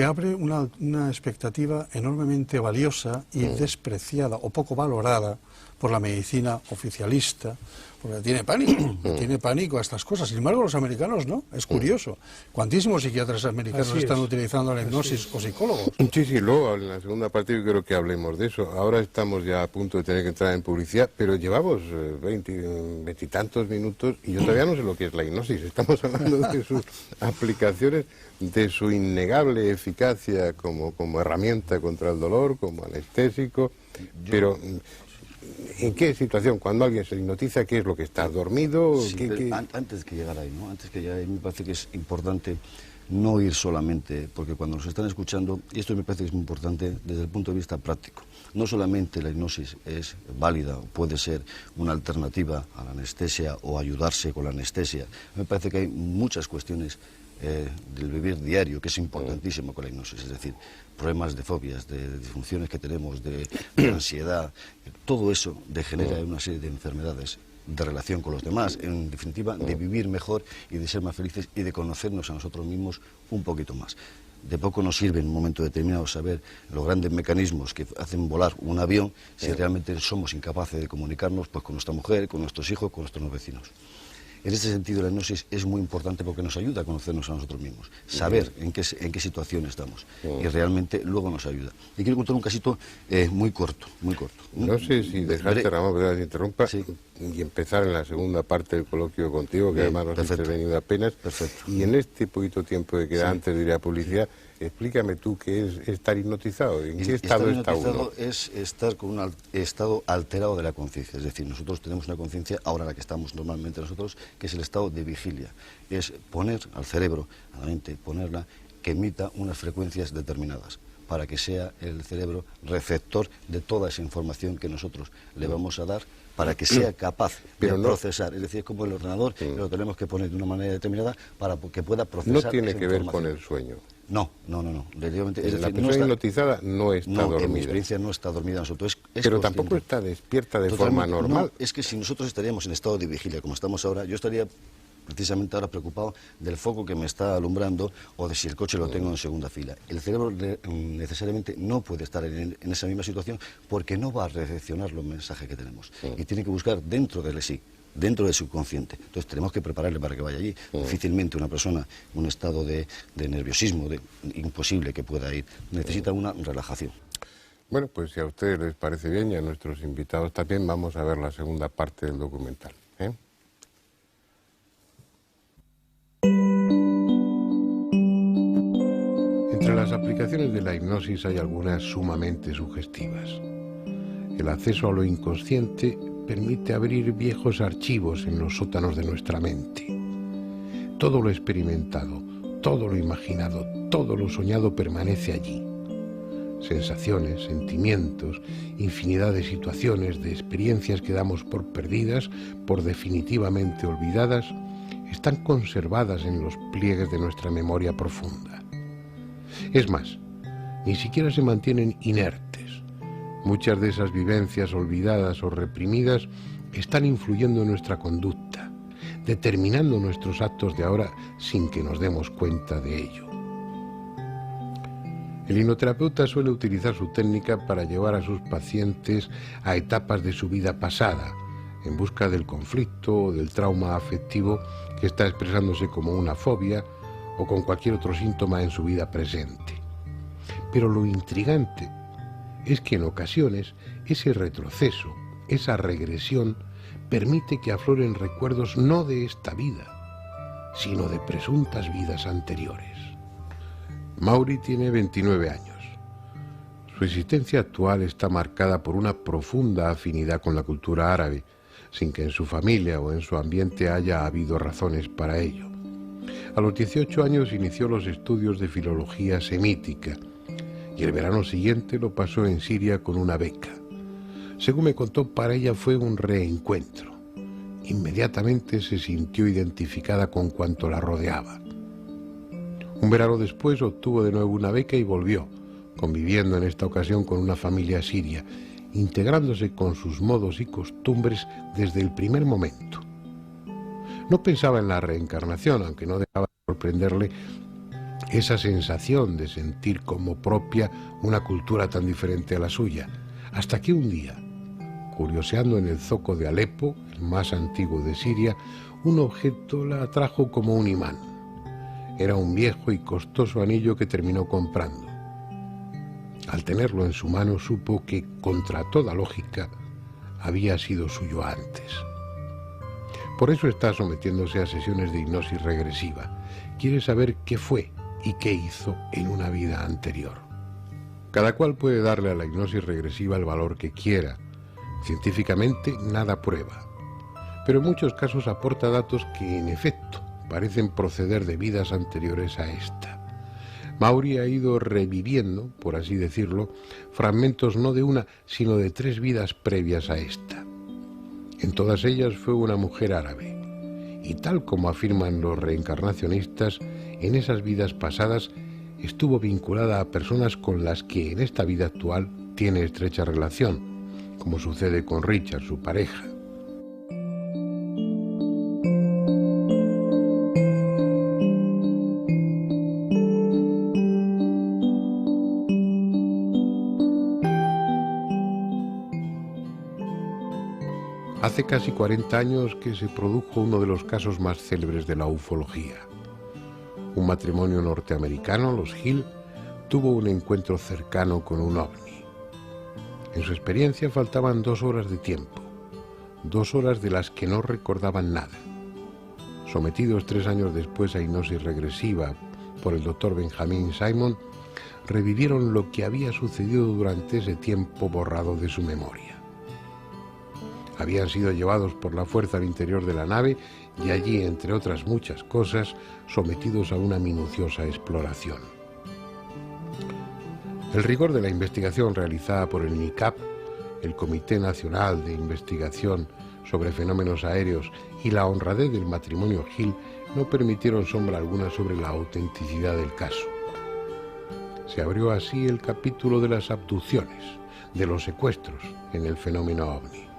abre una expectativa enormemente valiosa y despreciada o poco valorada por la medicina oficialista, porque tiene pánico a estas cosas. Sin embargo, los americanos no, es curioso. Cuantísimos psiquiatras americanos están utilizando la hipnosis, o psicólogos. Sí, luego en la segunda parte yo creo que hablemos de eso. Ahora estamos ya a punto de tener que entrar en publicidad, pero llevamos 20 y tantos minutos y yo todavía no sé lo que es la hipnosis. Estamos hablando de sus aplicaciones, de su innegable eficacia como herramienta contra el dolor, como anestésico, pero... ¿En qué situación? Cuando alguien se hipnotiza, ¿qué es lo que está? ¿Dormido? Sí, antes que llegar ahí, ¿no? Antes que llegar ahí, me parece que es importante no ir solamente, porque cuando nos están escuchando, y esto me parece que es muy importante desde el punto de vista práctico, no solamente la hipnosis es válida, puede ser una alternativa a la anestesia o ayudarse con la anestesia. Me parece que hay muchas cuestiones del vivir diario, que es importantísimo con la hipnosis, es decir, problemas de fobias, de disfunciones que tenemos, de ansiedad, todo eso degenera una serie de enfermedades de relación con los demás, en definitiva, de vivir mejor y de ser más felices y de conocernos a nosotros mismos un poquito más. De poco nos sirve en un momento determinado saber los grandes mecanismos que hacen volar un avión si realmente somos incapaces de comunicarnos pues, con nuestra mujer, con nuestros hijos, con nuestros vecinos. En este sentido, la hipnosis es muy importante porque nos ayuda a conocernos a nosotros mismos, saber en qué situación estamos, y realmente luego nos ayuda. Y quiero contar un casito muy corto. No sé si dejarte, Ramón, pero te interrumpa, y empezar en la segunda parte del coloquio contigo, que además nos has intervenido apenas. Perfecto. Y en este poquito tiempo que queda antes de ir a publicidad, explícame tú qué es estar hipnotizado, ¿en qué estado está uno? Es estar con un estado alterado de la conciencia, es decir, nosotros tenemos una conciencia, ahora la que estamos normalmente nosotros, que es el estado de vigilia, es poner al cerebro, a la mente, ponerla que emita unas frecuencias determinadas, para que sea el cerebro receptor de toda esa información que nosotros le vamos a dar, para que sea capaz de procesar. Es decir, es como el ordenador, que lo tenemos que poner de una manera determinada para que pueda procesar. No tiene que ver con el sueño. No. Relativamente, es la decir, persona hipnotizada no está dormida. En mi experiencia no está dormida nosotros. Pero tampoco está despierta de forma normal. No, es que si nosotros estaríamos en estado de vigilia, como estamos ahora, yo estaría precisamente ahora preocupado del foco que me está alumbrando o de si el coche lo tengo en segunda fila. El cerebro necesariamente no puede estar en esa misma situación porque no va a recepcionar los mensajes que tenemos y tiene que buscar dentro de sí, dentro del subconsciente. Entonces tenemos que prepararle para que vaya allí. Difícilmente una persona en un estado de nerviosismo, imposible que pueda ir, necesita una relajación. Bueno, pues si a ustedes les parece bien y a nuestros invitados también, vamos a ver la segunda parte del documental. Entre las aplicaciones de la hipnosis hay algunas sumamente sugestivas. El acceso a lo inconsciente permite abrir viejos archivos en los sótanos de nuestra mente. Todo lo experimentado, todo lo imaginado, todo lo soñado permanece allí. Sensaciones, sentimientos, infinidad de situaciones, de experiencias que damos por perdidas, por definitivamente olvidadas, están conservadas en los pliegues de nuestra memoria profunda. Es más, ni siquiera se mantienen inertes. Muchas de esas vivencias olvidadas o reprimidas están influyendo en nuestra conducta, determinando nuestros actos de ahora sin que nos demos cuenta de ello. El hipnoterapeuta suele utilizar su técnica para llevar a sus pacientes a etapas de su vida pasada, en busca del conflicto o del trauma afectivo que está expresándose como una fobia o con cualquier otro síntoma en su vida presente. Pero lo intrigante es que en ocasiones ese retroceso, esa regresión, permite que afloren recuerdos no de esta vida, sino de presuntas vidas anteriores. Mauri tiene 29 años. Su existencia actual está marcada por una profunda afinidad con la cultura árabe, sin que en su familia o en su ambiente haya habido razones para ello. A los 18 años inició los estudios de filología semítica y el verano siguiente lo pasó en Siria con una beca. Según me contó, para ella fue un reencuentro. Inmediatamente se sintió identificada con cuanto la rodeaba. Un verano después obtuvo de nuevo una beca y volvió, conviviendo en esta ocasión con una familia siria, integrándose con sus modos y costumbres desde el primer momento. No pensaba en la reencarnación, aunque no dejaba de sorprenderle esa sensación de sentir como propia una cultura tan diferente a la suya, hasta que un día, curioseando en el zoco de Alepo, el más antiguo de Siria, un objeto la atrajo como un imán. Era un viejo y costoso anillo que terminó comprando. Al tenerlo en su mano supo que, contra toda lógica, había sido suyo antes. Por eso está sometiéndose a sesiones de hipnosis regresiva. Quiere saber qué fue y qué hizo en una vida anterior. Cada cual puede darle a la hipnosis regresiva el valor que quiera. Científicamente nada prueba, pero en muchos casos aporta datos que, en efecto, parecen proceder de vidas anteriores a esta. Mauri ha ido reviviendo, por así decirlo, fragmentos no de una, sino de 3 vidas previas a esta. En todas ellas fue una mujer árabe, y tal como afirman los reencarnacionistas, en esas vidas pasadas estuvo vinculada a personas con las que en esta vida actual tiene estrecha relación, como sucede con Richard, su pareja. Hace casi 40 años que se produjo uno de los casos más célebres de la ufología. Un matrimonio norteamericano, los Hill, tuvo un encuentro cercano con un ovni. En su experiencia faltaban 2 horas de tiempo, 2 horas de las que no recordaban nada. Sometidos 3 años después a hipnosis regresiva por el doctor Benjamin Simon, revivieron lo que había sucedido durante ese tiempo borrado de su memoria. Habían sido llevados por la fuerza al interior de la nave y allí, entre otras muchas cosas, sometidos a una minuciosa exploración. El rigor de la investigación realizada por el NICAP, el Comité Nacional de Investigación sobre Fenómenos Aéreos, y la honradez del matrimonio Hill no permitieron sombra alguna sobre la autenticidad del caso. Se abrió así el capítulo de las abducciones, de los secuestros en el fenómeno ovni.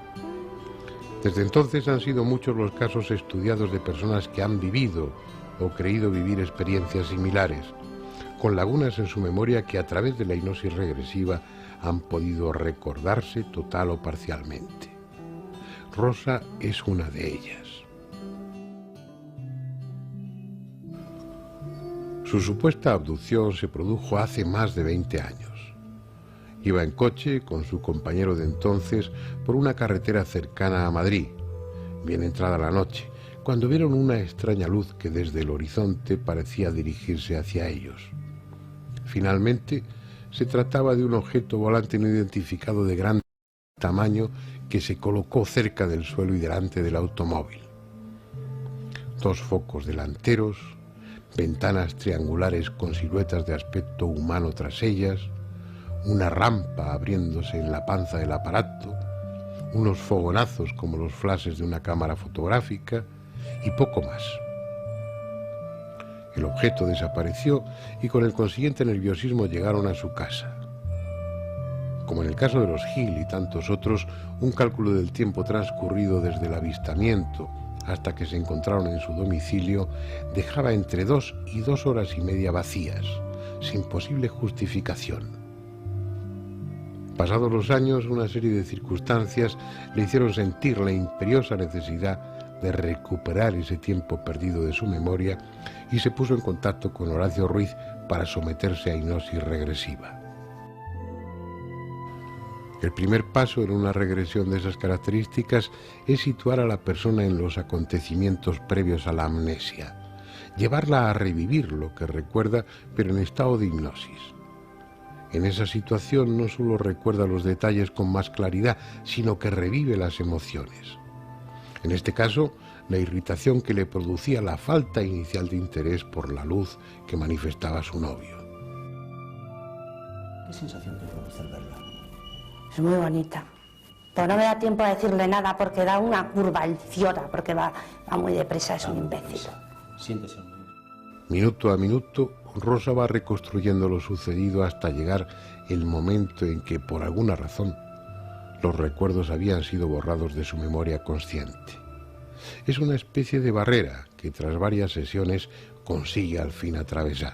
Desde entonces han sido muchos los casos estudiados de personas que han vivido o creído vivir experiencias similares, con lagunas en su memoria que a través de la hipnosis regresiva han podido recordarse total o parcialmente. Rosa es una de ellas. Su supuesta abducción se produjo hace más de 20 años. Iba en coche con su compañero de entonces por una carretera cercana a Madrid, bien entrada la noche, cuando vieron una extraña luz que desde el horizonte parecía dirigirse hacia ellos. Finalmente, se trataba de un objeto volante no identificado de gran tamaño que se colocó cerca del suelo y delante del automóvil. 2 focos delanteros, ventanas triangulares con siluetas de aspecto humano tras ellas, una rampa abriéndose en la panza del aparato, unos fogonazos como los flashes de una cámara fotográfica y poco más. El objeto desapareció y con el consiguiente nerviosismo llegaron a su casa. Como en el caso de los Hill y tantos otros, un cálculo del tiempo transcurrido desde el avistamiento hasta que se encontraron en su domicilio dejaba entre 2 y 2 horas y media vacías, sin posible justificación. Pasados los años, una serie de circunstancias le hicieron sentir la imperiosa necesidad de recuperar ese tiempo perdido de su memoria y se puso en contacto con Horacio Ruiz para someterse a hipnosis regresiva. El primer paso en una regresión de esas características es situar a la persona en los acontecimientos previos a la amnesia, llevarla a revivir lo que recuerda, pero en estado de hipnosis. En esa situación no solo recuerda los detalles con más claridad, sino que revive las emociones. En este caso, la irritación que le producía la falta inicial de interés por la luz que manifestaba su novio. ¿Qué sensación te produce al verla? Es muy bonita. Pero no me da tiempo a decirle nada porque da una curva, el Fiora, porque va muy deprisa, es un imbécil. Siéntese. Minuto a minuto, Rosa va reconstruyendo lo sucedido hasta llegar el momento en que, por alguna razón, los recuerdos habían sido borrados de su memoria consciente. Es una especie de barrera que tras varias sesiones consigue al fin atravesar.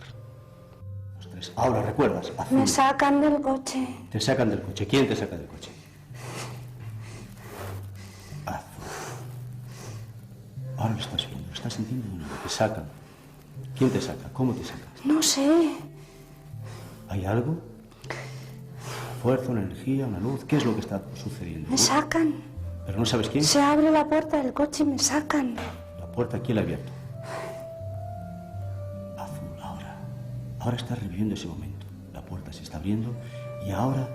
Ahora, ¿recuerdas? Me sacan del coche. Te sacan del coche. ¿Quién te saca del coche? Azul. Ahora lo estás viendo, lo estás sintiendo de nuevo. Te sacan. ¿Quién te saca? ¿Cómo te saca? No sé. ¿Hay algo? ¿Fuerza, una energía, una luz? ¿Qué es lo que está sucediendo? Me sacan. ¿Pero no sabes quién? Se abre la puerta del coche y me sacan. La puerta, ¿quién la ha abierto? Azul, ahora. Ahora estás reviviendo ese momento. La puerta se está abriendo y ahora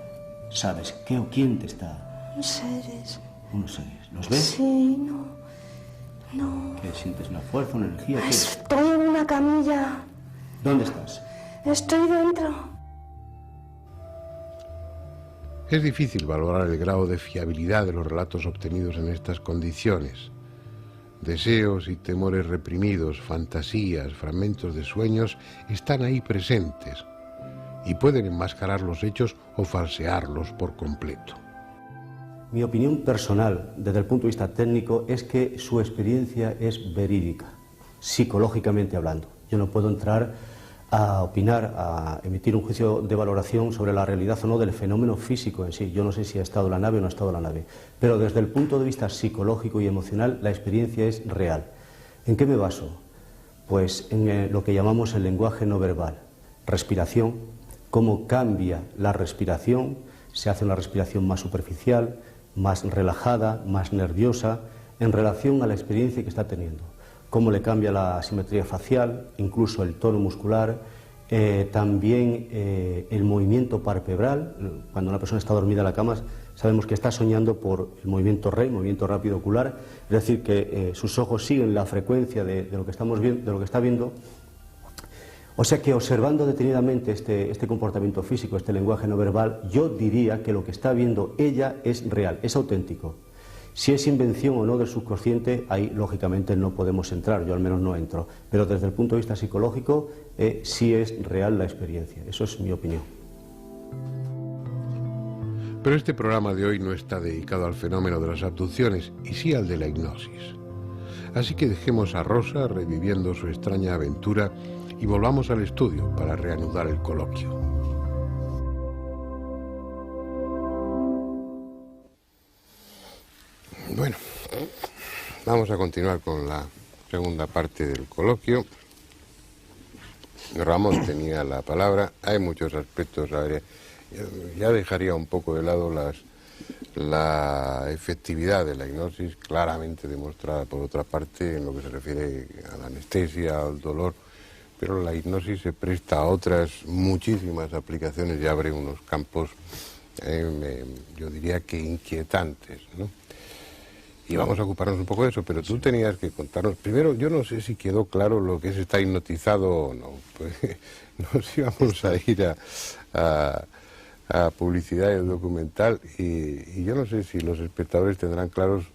sabes qué o quién te está... Unos seres. Unos seres. ¿Los ves? Sí, no. No. ¿Qué? ¿Sientes una fuerza, una energía? ¿Qué es? Estoy en una camilla. ¿Dónde estás? Estoy dentro. Es difícil valorar el grado de fiabilidad de los relatos obtenidos en estas condiciones. Deseos y temores reprimidos, fantasías, fragmentos de sueños están ahí presentes y pueden enmascarar los hechos o falsearlos por completo. Mi opinión personal, desde el punto de vista técnico, es que su experiencia es verídica, psicológicamente hablando. Yo no puedo entrar a opinar, a emitir un juicio de valoración sobre la realidad o no del fenómeno físico en sí. Yo no sé si ha estado en la nave o no ha estado en la nave, pero desde el punto de vista psicológico y emocional la experiencia es real. ¿En qué me baso? Pues en lo que llamamos el lenguaje no verbal, respiración, cómo cambia la respiración, se hace una respiración más superficial, más relajada, más nerviosa, en relación a la experiencia que está teniendo. Cómo le cambia la simetría facial, incluso el tono muscular, también el movimiento palpebral. Cuando una persona está dormida en la cama, sabemos que está soñando por el movimiento REM, movimiento rápido ocular, es decir, que sus ojos siguen la frecuencia de lo que estamos viendo, de lo que está viendo. O sea que observando detenidamente este comportamiento físico, este lenguaje no verbal, yo diría que lo que está viendo ella es real, es auténtico. Si es invención o no del subconsciente, ahí lógicamente no podemos entrar, yo al menos no entro. Pero desde el punto de vista psicológico, sí es real la experiencia. Eso es mi opinión. Pero este programa de hoy no está dedicado al fenómeno de las abducciones, y sí al de la hipnosis. Así que dejemos a Rosa reviviendo su extraña aventura y volvamos al estudio para reanudar el coloquio. Bueno, vamos a continuar con la segunda parte del coloquio. Ramón tenía la palabra. Hay muchos aspectos. Ya dejaría un poco de lado la efectividad de la hipnosis, claramente demostrada por otra parte en lo que se refiere a la anestesia, al dolor, pero la hipnosis se presta a otras muchísimas aplicaciones y abre unos campos, yo diría que inquietantes, ¿no? Y vamos a ocuparnos un poco de eso, pero tú tenías que contarnos. Primero, yo no sé si quedó claro lo que es estar hipnotizado o no. Pues nos íbamos a ir a publicidad y al documental y yo no sé si los espectadores tendrán claros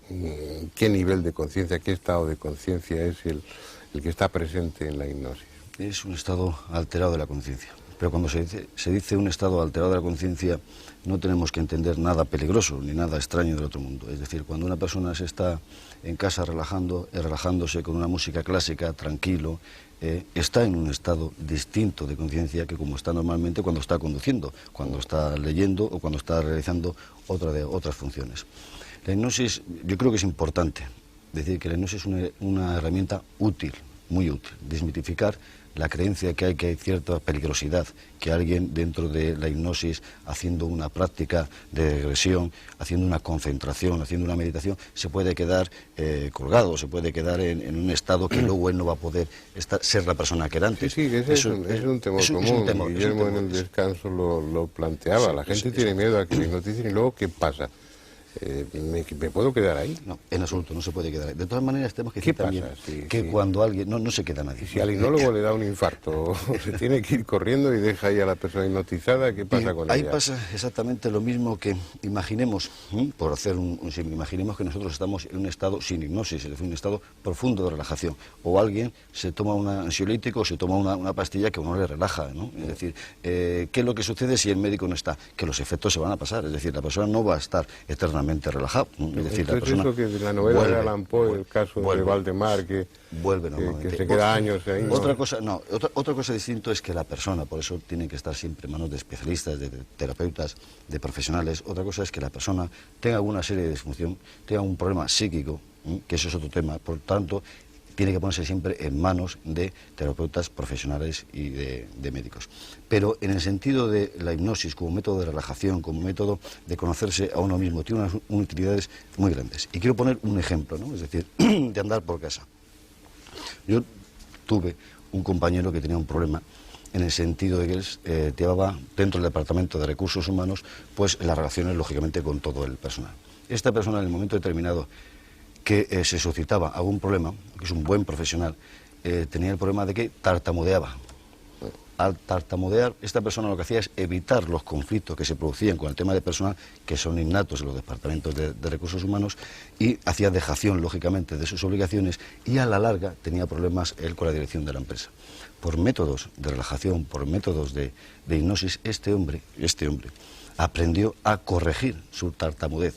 qué nivel de conciencia, qué estado de conciencia es el que está presente en la hipnosis. Es un estado alterado de la conciencia. Pero cuando se dice un estado alterado de la conciencia, no tenemos que entender nada peligroso ni nada extraño del otro mundo. Es decir, cuando una persona se está en casa relajándose con una música clásica, tranquilo, está en un estado distinto de conciencia que como está normalmente cuando está conduciendo, cuando está leyendo o cuando está realizando otras funciones. La hipnosis, yo creo que es importante decir que la hipnosis es una herramienta útil, muy útil, desmitificar la creencia que hay cierta peligrosidad, que alguien dentro de la hipnosis, haciendo una práctica de regresión, haciendo una concentración, haciendo una meditación, se puede quedar colgado, se puede quedar en un estado que luego él no va a poder ser la persona que era antes. Sí, es un temor común. Guillermo en el descanso lo planteaba. Sí, la gente tiene miedo a que le hipnoticen y luego ¿qué pasa? ¿Me puedo quedar ahí? No, en absoluto, no se puede quedar ahí. De todas maneras, tenemos que decir también que cuando alguien... No se queda nadie. Y si al hipnólogo le da un infarto, se tiene que ir corriendo y deja ahí a la persona hipnotizada, ¿qué pasa con ella? Ahí pasa exactamente lo mismo que imaginemos, por hacer imaginemos que nosotros estamos en un estado sin hipnosis, es decir, un estado profundo de relajación. O alguien se toma un ansiolítico o se toma una pastilla que a uno le relaja, ¿no? Es decir, ¿qué es lo que sucede si el médico no está? Que los efectos se van a pasar, es decir, la persona no va a estar eternamente relajado. Es decir, la persona eso que de la novela de Allan Poe, el caso de Valdemar, que se queda años ahí. Otra cosa distinta es que la persona, por eso tiene que estar siempre en manos de especialistas, de terapeutas, de profesionales. Otra cosa es que la persona tenga alguna serie de disfunción, tenga un problema psíquico, que eso es otro tema. Por tanto, tiene que ponerse siempre en manos de terapeutas profesionales y de médicos. Pero en el sentido de la hipnosis como método de relajación, como método de conocerse a uno mismo, tiene unas utilidades muy grandes. Y quiero poner un ejemplo, ¿no? Es decir, de andar por casa. Yo tuve un compañero que tenía un problema en el sentido de que él llevaba dentro del Departamento de Recursos Humanos pues las relaciones, lógicamente, con todo el personal. Esta persona, en el momento determinado que se suscitaba algún problema, que es un buen profesional, tenía el problema de que tartamudeaba. Al tartamudear, esta persona lo que hacía es evitar los conflictos que se producían con el tema de personal, que son innatos en los departamentos de recursos humanos, y hacía dejación, lógicamente, de sus obligaciones, y a la larga tenía problemas él con la dirección de la empresa. Por métodos de relajación, por métodos de hipnosis, este hombre aprendió a corregir su tartamudez.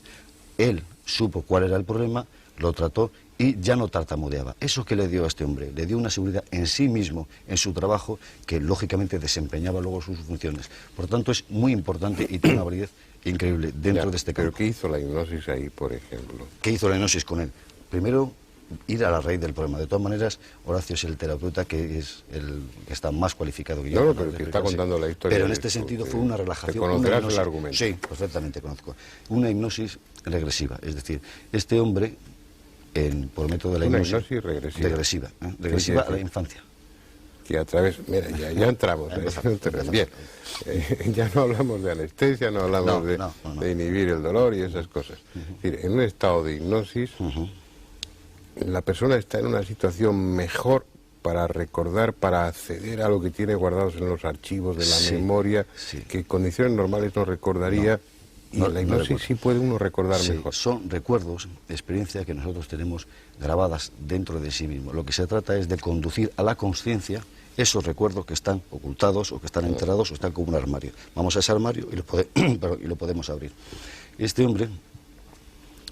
Él supo cuál era el problema, lo trató y ya no tartamudeaba. ¿Eso que le dio a este hombre? Le dio una seguridad en sí mismo, en su trabajo, que lógicamente desempeñaba luego sus funciones. Por tanto, es muy importante y tiene una validez increíble dentro de este campo. ¿Pero qué hizo la hipnosis ahí, por ejemplo? ¿Qué hizo la hipnosis con él? Primero, ir a la raíz del problema. De todas maneras, Horacio es el terapeuta que es el que está más cualificado que yo. No, pero que está contando la historia. Pero en este sentido fue una relajación. ¿Conocerás el argumento? Sí, perfectamente conozco. Una hipnosis regresiva. Es decir, este hombre, por método de la hipnosis... Una hipnosis regresiva. Regresiva a la infancia. Que a través... Mira, ya entramos. Bien. Ya no hablamos de anestesia, no hablamos de inhibir el dolor y esas cosas. Es decir, en un estado de hipnosis... La persona está en una situación mejor para recordar, para acceder a lo que tiene guardados en los archivos de la memoria, que en condiciones normales no recordaría, y en la hipnosis sí puede uno recordar mejor. Son recuerdos, experiencias que nosotros tenemos grabadas dentro de sí mismo. Lo que se trata es de conducir a la consciencia esos recuerdos que están ocultados o que están enterrados o están como un armario. Vamos a ese armario y lo podemos abrir. Este hombre,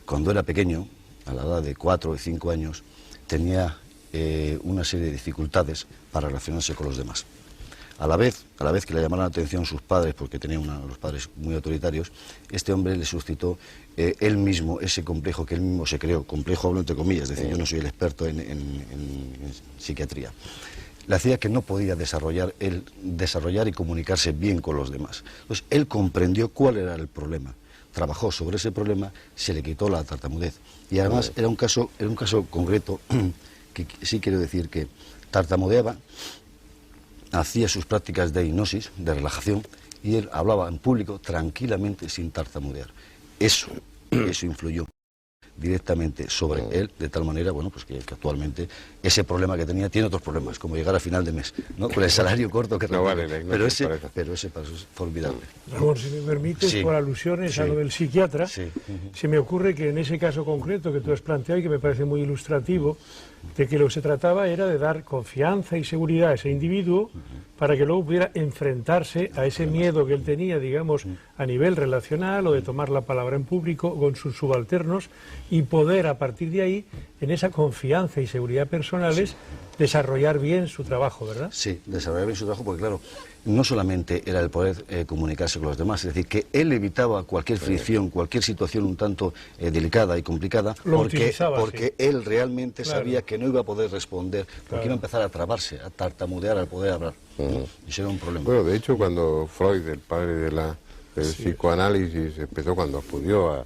cuando era pequeño, a la edad de 4 o 5 años, tenía una serie de dificultades para relacionarse con los demás. A la vez que le llamaron la atención sus padres, porque tenía los padres muy autoritarios, este hombre le suscitó él mismo ese complejo que él mismo se creó, complejo hablo entre comillas, es decir, yo no soy el experto en psiquiatría. Le hacía que no podía desarrollar y comunicarse bien con los demás. Entonces, él comprendió cuál era el problema. Trabajó sobre ese problema, se le quitó la tartamudez. Y además era un caso concreto que sí quiero decir que tartamudeaba hacía sus prácticas de hipnosis, de relajación, y él hablaba en público tranquilamente sin tartamudear. Eso influyó directamente sobre él, de tal manera, bueno, pues que actualmente ese problema que tenía tiene otros problemas, como llegar a final de mes, ¿no? Con el salario corto que no vale, pero ese paso es formidable. Ramón, si me permites, por alusiones a lo del psiquiatra, se me ocurre que en ese caso concreto que tú has planteado y que me parece muy ilustrativo, de que lo que se trataba era de dar confianza y seguridad a ese individuo para que luego pudiera enfrentarse a ese miedo que él tenía, digamos, a nivel relacional o de tomar la palabra en público con sus subalternos y poder a partir de ahí, en esa confianza y seguridad personales, desarrollar bien su trabajo, ¿verdad? Sí, desarrollar bien su trabajo porque, claro, no solamente era el poder comunicarse con los demás, es decir, que él evitaba cualquier fricción, cualquier situación un tanto delicada y complicada, porque él realmente sabía que no iba a poder responder, porque iba a empezar a trabarse, a tartamudear al poder hablar. Y eso era un problema. Bueno, de hecho, cuando Freud, el padre del psicoanálisis, empezó, cuando acudió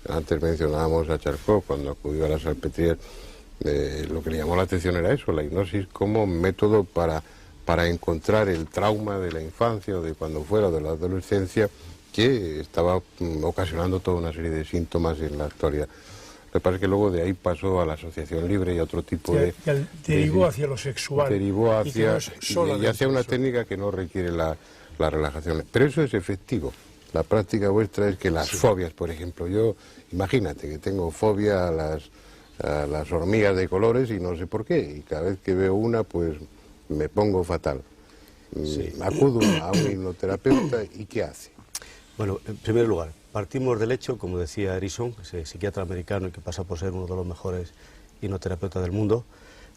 antes mencionábamos a Charcot, cuando acudió a la Salpêtrière, lo que le llamó la atención era eso, la hipnosis como método para encontrar el trauma de la infancia o de cuando fuera de la adolescencia que estaba ocasionando toda una serie de síntomas en la actualidad. Lo que pasa es que luego de ahí pasó a la asociación libre y a otro tipo de... Derivó hacia lo sexual. Derivó hacia una técnica que no requiere la relajación. Pero eso es efectivo. La práctica vuestra es que las fobias, por ejemplo, yo, imagínate que tengo fobia a las hormigas de colores y no sé por qué, y cada vez que veo una, pues me pongo fatal. Acudo a un hipnoterapeuta y ¿qué hace? Bueno, en primer lugar, partimos del hecho, como decía Erikson, ese psiquiatra americano y que pasa por ser uno de los mejores hipnoterapeutas del mundo,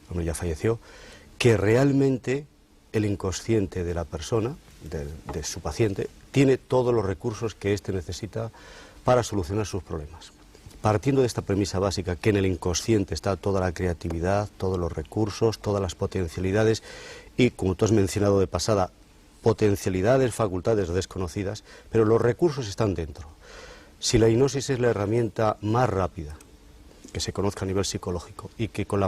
hombre, ya falleció, que realmente el inconsciente de la persona, de su paciente, tiene todos los recursos que éste necesita para solucionar sus problemas. Partiendo de esta premisa básica, que en el inconsciente está toda la creatividad, todos los recursos, todas las potencialidades y, como tú has mencionado de pasada, potencialidades, facultades desconocidas, pero los recursos están dentro. Si la hipnosis es la herramienta más rápida que se conozca a nivel psicológico y que con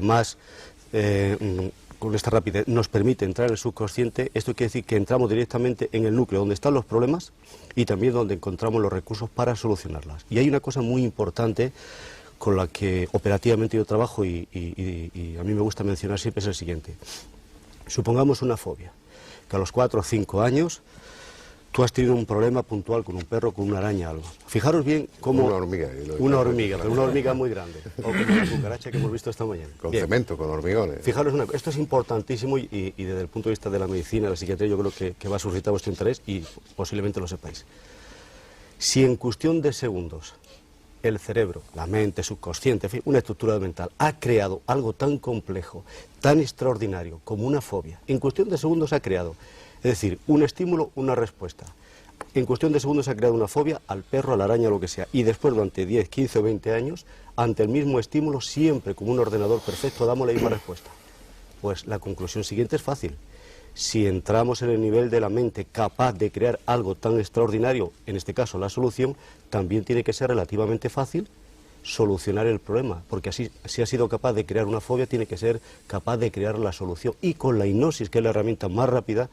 esta rapidez nos permite entrar en el subconsciente, esto quiere decir que entramos directamente en el núcleo donde están los problemas y también donde encontramos los recursos para solucionarlas. Y hay una cosa muy importante con la que operativamente yo trabajo y a mí me gusta mencionar siempre, es el siguiente. Supongamos una fobia, que a los 4 o 5 años tú has tenido un problema puntual con un perro, con una araña, algo. Fijaros bien cómo... Una hormiga, pero una hormiga muy grande. O como la cucaracha que hemos visto esta mañana. Con cemento, con hormigones. Fijaros, esto es importantísimo y desde el punto de vista de la medicina, la psiquiatría, yo creo que va a suscitar vuestro interés y posiblemente lo sepáis. Si en cuestión de segundos el cerebro, la mente, subconsciente, en fin, una estructura mental, ha creado algo tan complejo, tan extraordinario como una fobia, en cuestión de segundos ha creado, es decir, un estímulo, una respuesta. En cuestión de segundos ha creado una fobia al perro, a la araña, lo que sea, y después durante 10, 15 o 20 años, ante el mismo estímulo, siempre como un ordenador perfecto, damos la misma respuesta. Pues la conclusión siguiente es fácil. Si entramos en el nivel de la mente capaz de crear algo tan extraordinario, en este caso la solución, también tiene que ser relativamente fácil solucionar el problema, porque así, si ha sido capaz de crear una fobia, tiene que ser capaz de crear la solución. Y con la hipnosis, que es la herramienta más rápida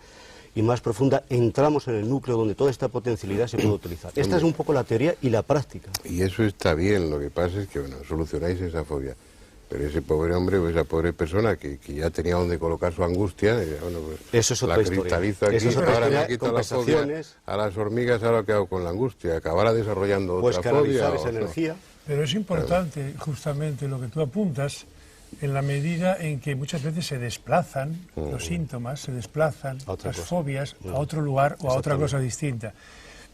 y más profunda, entramos en el núcleo donde toda esta potencialidad se puede utilizar. Esta es un poco la teoría y la práctica. Y eso está bien, lo que pasa es que, bueno, solucionáis esa fobia. Pero ese pobre hombre o esa pobre persona que ya tenía donde colocar su angustia, bueno, pues eso es otra la cristalizo aquí, ahora me ha quitado la fobia a las hormigas, ahora quedo con la angustia, acabará desarrollando otra fobia. Esa energía. Pero es importante justamente lo que tú apuntas, en la medida en que muchas veces se desplazan los síntomas, se desplazan las fobias a otro lugar o a otra cosa distinta.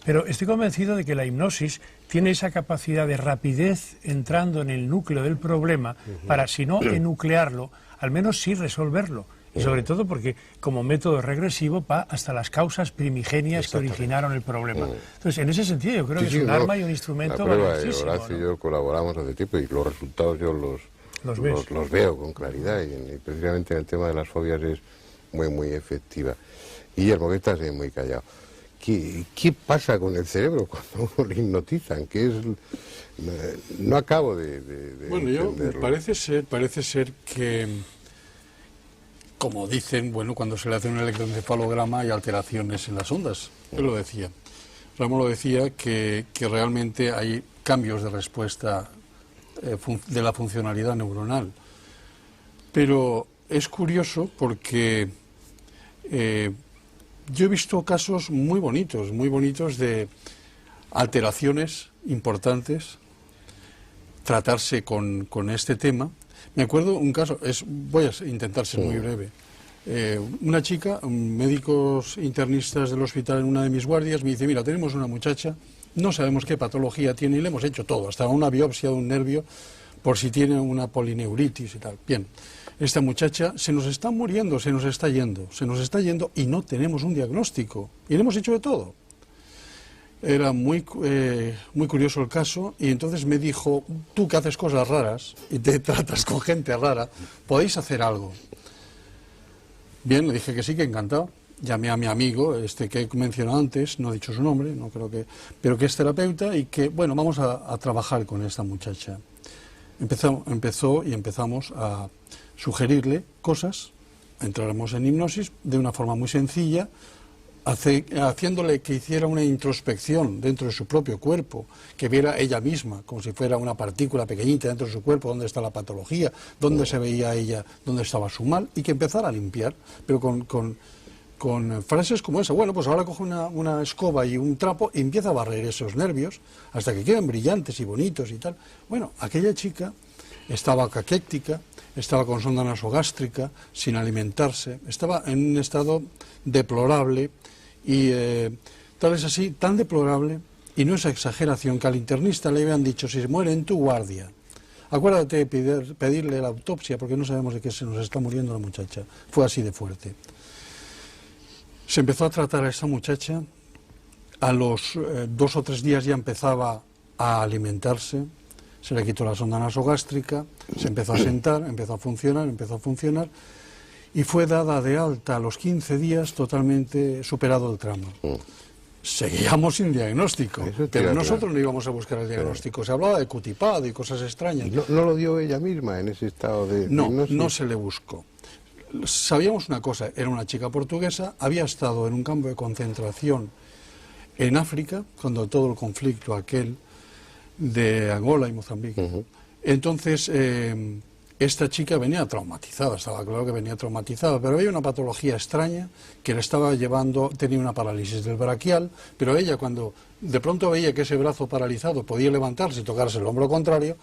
Pero estoy convencido de que la hipnosis tiene esa capacidad de rapidez entrando en el núcleo del problema para, si no enuclearlo, al menos sí resolverlo. Y sobre todo porque como método regresivo va hasta las causas primigenias que originaron el problema. Entonces, en ese sentido yo creo que es un arma y un instrumento valiosísimo. Horacio y yo colaboramos hace tiempo y los resultados yo los veo con claridad y precisamente en el tema de las fobias es muy, muy efectiva. Guillermo, que estás muy callado. ¿Qué pasa con el cerebro cuando uno le hipnotizan? No acabo de bueno, entenderlo. parece ser que como dicen, bueno, cuando se le hace un electroencefalograma hay alteraciones en las ondas. Él lo decía. Ramón lo decía que realmente hay cambios de respuesta de la funcionalidad neuronal. Pero es curioso porque yo he visto casos muy bonitos de alteraciones importantes, tratarse con este tema. Me acuerdo un caso, voy a intentar ser muy breve. Una chica, médicos internistas del hospital en una de mis guardias, me dice, mira, tenemos una muchacha, no sabemos qué patología tiene y le hemos hecho todo, hasta una biopsia de un nervio por si tiene una polineuritis y tal. Bien, esta muchacha se nos está muriendo, se nos está yendo y no tenemos un diagnóstico y le hemos hecho de todo. Era muy curioso el caso y entonces me dijo, tú que haces cosas raras y te tratas con gente rara, ¿podéis hacer algo? Bien, le dije que sí, que encantado. Llamé a mi amigo, que he mencionado antes, no he dicho su nombre, no creo que, pero que es terapeuta y que, bueno, vamos a trabajar con esta muchacha. Empezamos a sugerirle cosas, entráramos en hipnosis de una forma muy sencilla, haciéndole que hiciera una introspección dentro de su propio cuerpo, que viera ella misma, como si fuera una partícula pequeñita dentro de su cuerpo, dónde está la patología, dónde se veía ella, dónde estaba su mal, y que empezara a limpiar, pero con frases como esa. Bueno, pues ahora coge una escoba y un trapo y empieza a barrer esos nervios hasta que quedan brillantes y bonitos y tal. Bueno, aquella chica estaba caquéctica, estaba con sonda nasogástrica, sin alimentarse, estaba en un estado deplorable y tal es así, tan deplorable, y no es exageración, que al internista le habían dicho, si se muere en tu guardia, acuérdate de pedirle la autopsia porque no sabemos de qué se nos está muriendo la muchacha. Fue así de fuerte. Se empezó a tratar a esa muchacha, a los 2 o 3 días ya empezaba a alimentarse, se le quitó la sonda nasogástrica, se empezó a sentar, empezó a funcionar, y fue dada de alta a los 15 días totalmente superado el trauma. Seguíamos sin diagnóstico, pero nosotros no íbamos a buscar el diagnóstico, se hablaba de cutipado y cosas extrañas. ¿Y no lo dio ella misma en ese estado de hipnosis? No se le buscó. Sabíamos una cosa, era una chica portuguesa, había estado en un campo de concentración en África, cuando todo el conflicto aquel de Angola y Mozambique. Entonces, esta chica venía traumatizada, estaba claro que venía traumatizada, pero había una patología extraña que le estaba llevando, tenía una parálisis del braquial, pero ella cuando de pronto veía que ese brazo paralizado podía levantarse y tocarse el hombro contrario,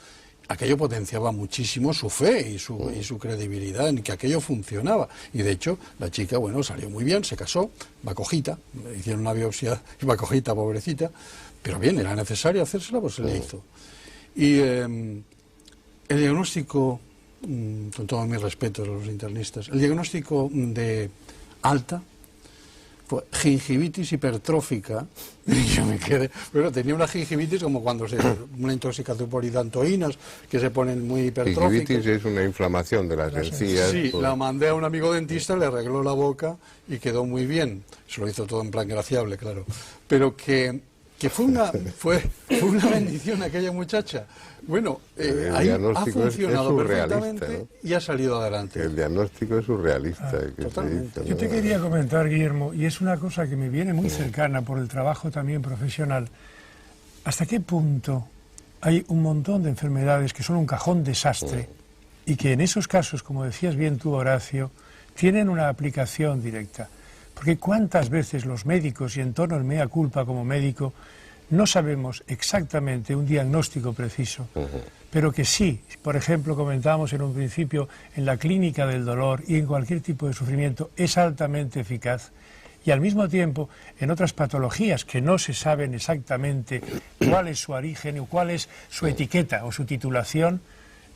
aquello potenciaba muchísimo su fe y su credibilidad en que aquello funcionaba. Y de hecho, la chica, bueno, salió muy bien, se casó, vacojita, le hicieron una biopsia, vacojita, pobrecita, pero bien, era necesario hacérsela, pues se le hizo. Y el diagnóstico, con todo mi respeto a los internistas, el diagnóstico de alta fue gingivitis hipertrófica. Y yo me quedé, bueno, tenía una gingivitis como cuando una intoxicación por hidantoínas que se ponen muy hipertróficas. Gingivitis es una inflamación de las encías. Sí, la mandé a un amigo dentista, le arregló la boca y quedó muy bien. Se lo hizo todo en plan graciable, claro. Pero que fue una bendición aquella muchacha. Bueno, ahí ha funcionado perfectamente, ¿no? Y ha salido adelante. El diagnóstico es surrealista. Totalmente. Yo te quería comentar, Guillermo, y es una cosa que me viene muy cercana por el trabajo también profesional. ¿Hasta qué punto hay un montón de enfermedades que son un cajón desastre y que en esos casos, como decías bien tú, Horacio, tienen una aplicación directa? Porque cuántas veces los médicos, y en torno al mea culpa como médico, no sabemos exactamente un diagnóstico preciso, pero que sí, por ejemplo, comentábamos en un principio, en la clínica del dolor y en cualquier tipo de sufrimiento, es altamente eficaz. Y al mismo tiempo, en otras patologías que no se saben exactamente cuál es su origen o cuál es su etiqueta o su titulación,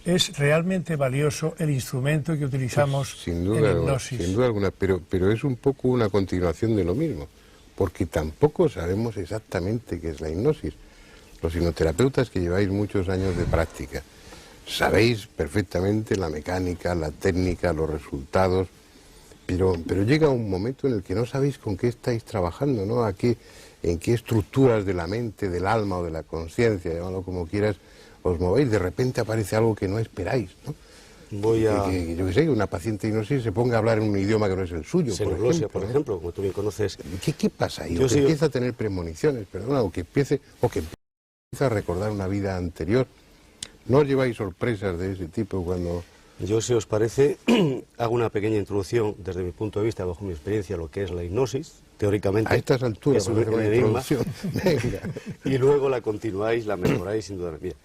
es realmente valioso el instrumento que utilizamos pues, sin duda, en hipnosis. Sin duda alguna, pero es un poco una continuación de lo mismo, porque tampoco sabemos exactamente qué es la hipnosis. Los hipnoterapeutas que lleváis muchos años de práctica, sabéis perfectamente la mecánica, la técnica, los resultados, pero llega un momento en el que no sabéis con qué estáis trabajando, ¿no? En qué estructuras de la mente, del alma o de la conciencia, llámalo como quieras, os movéis, de repente aparece algo que no esperáis, ¿no? Voy a... Que, yo que sé, una paciente de hipnosis se ponga a hablar en un idioma que no es el suyo, por ejemplo, como tú bien conoces. ¿Qué pasa ahí? O que empieza a tener premoniciones, perdona, o que empiece a recordar una vida anterior. ¿No os lleváis sorpresas de ese tipo cuando...? Yo, si os parece, hago una pequeña introducción desde mi punto de vista, bajo mi experiencia, lo que es la hipnosis, teóricamente. A estas alturas, es un enigma. Venga. Y luego la continuáis, la mejoráis sin duda. Mira,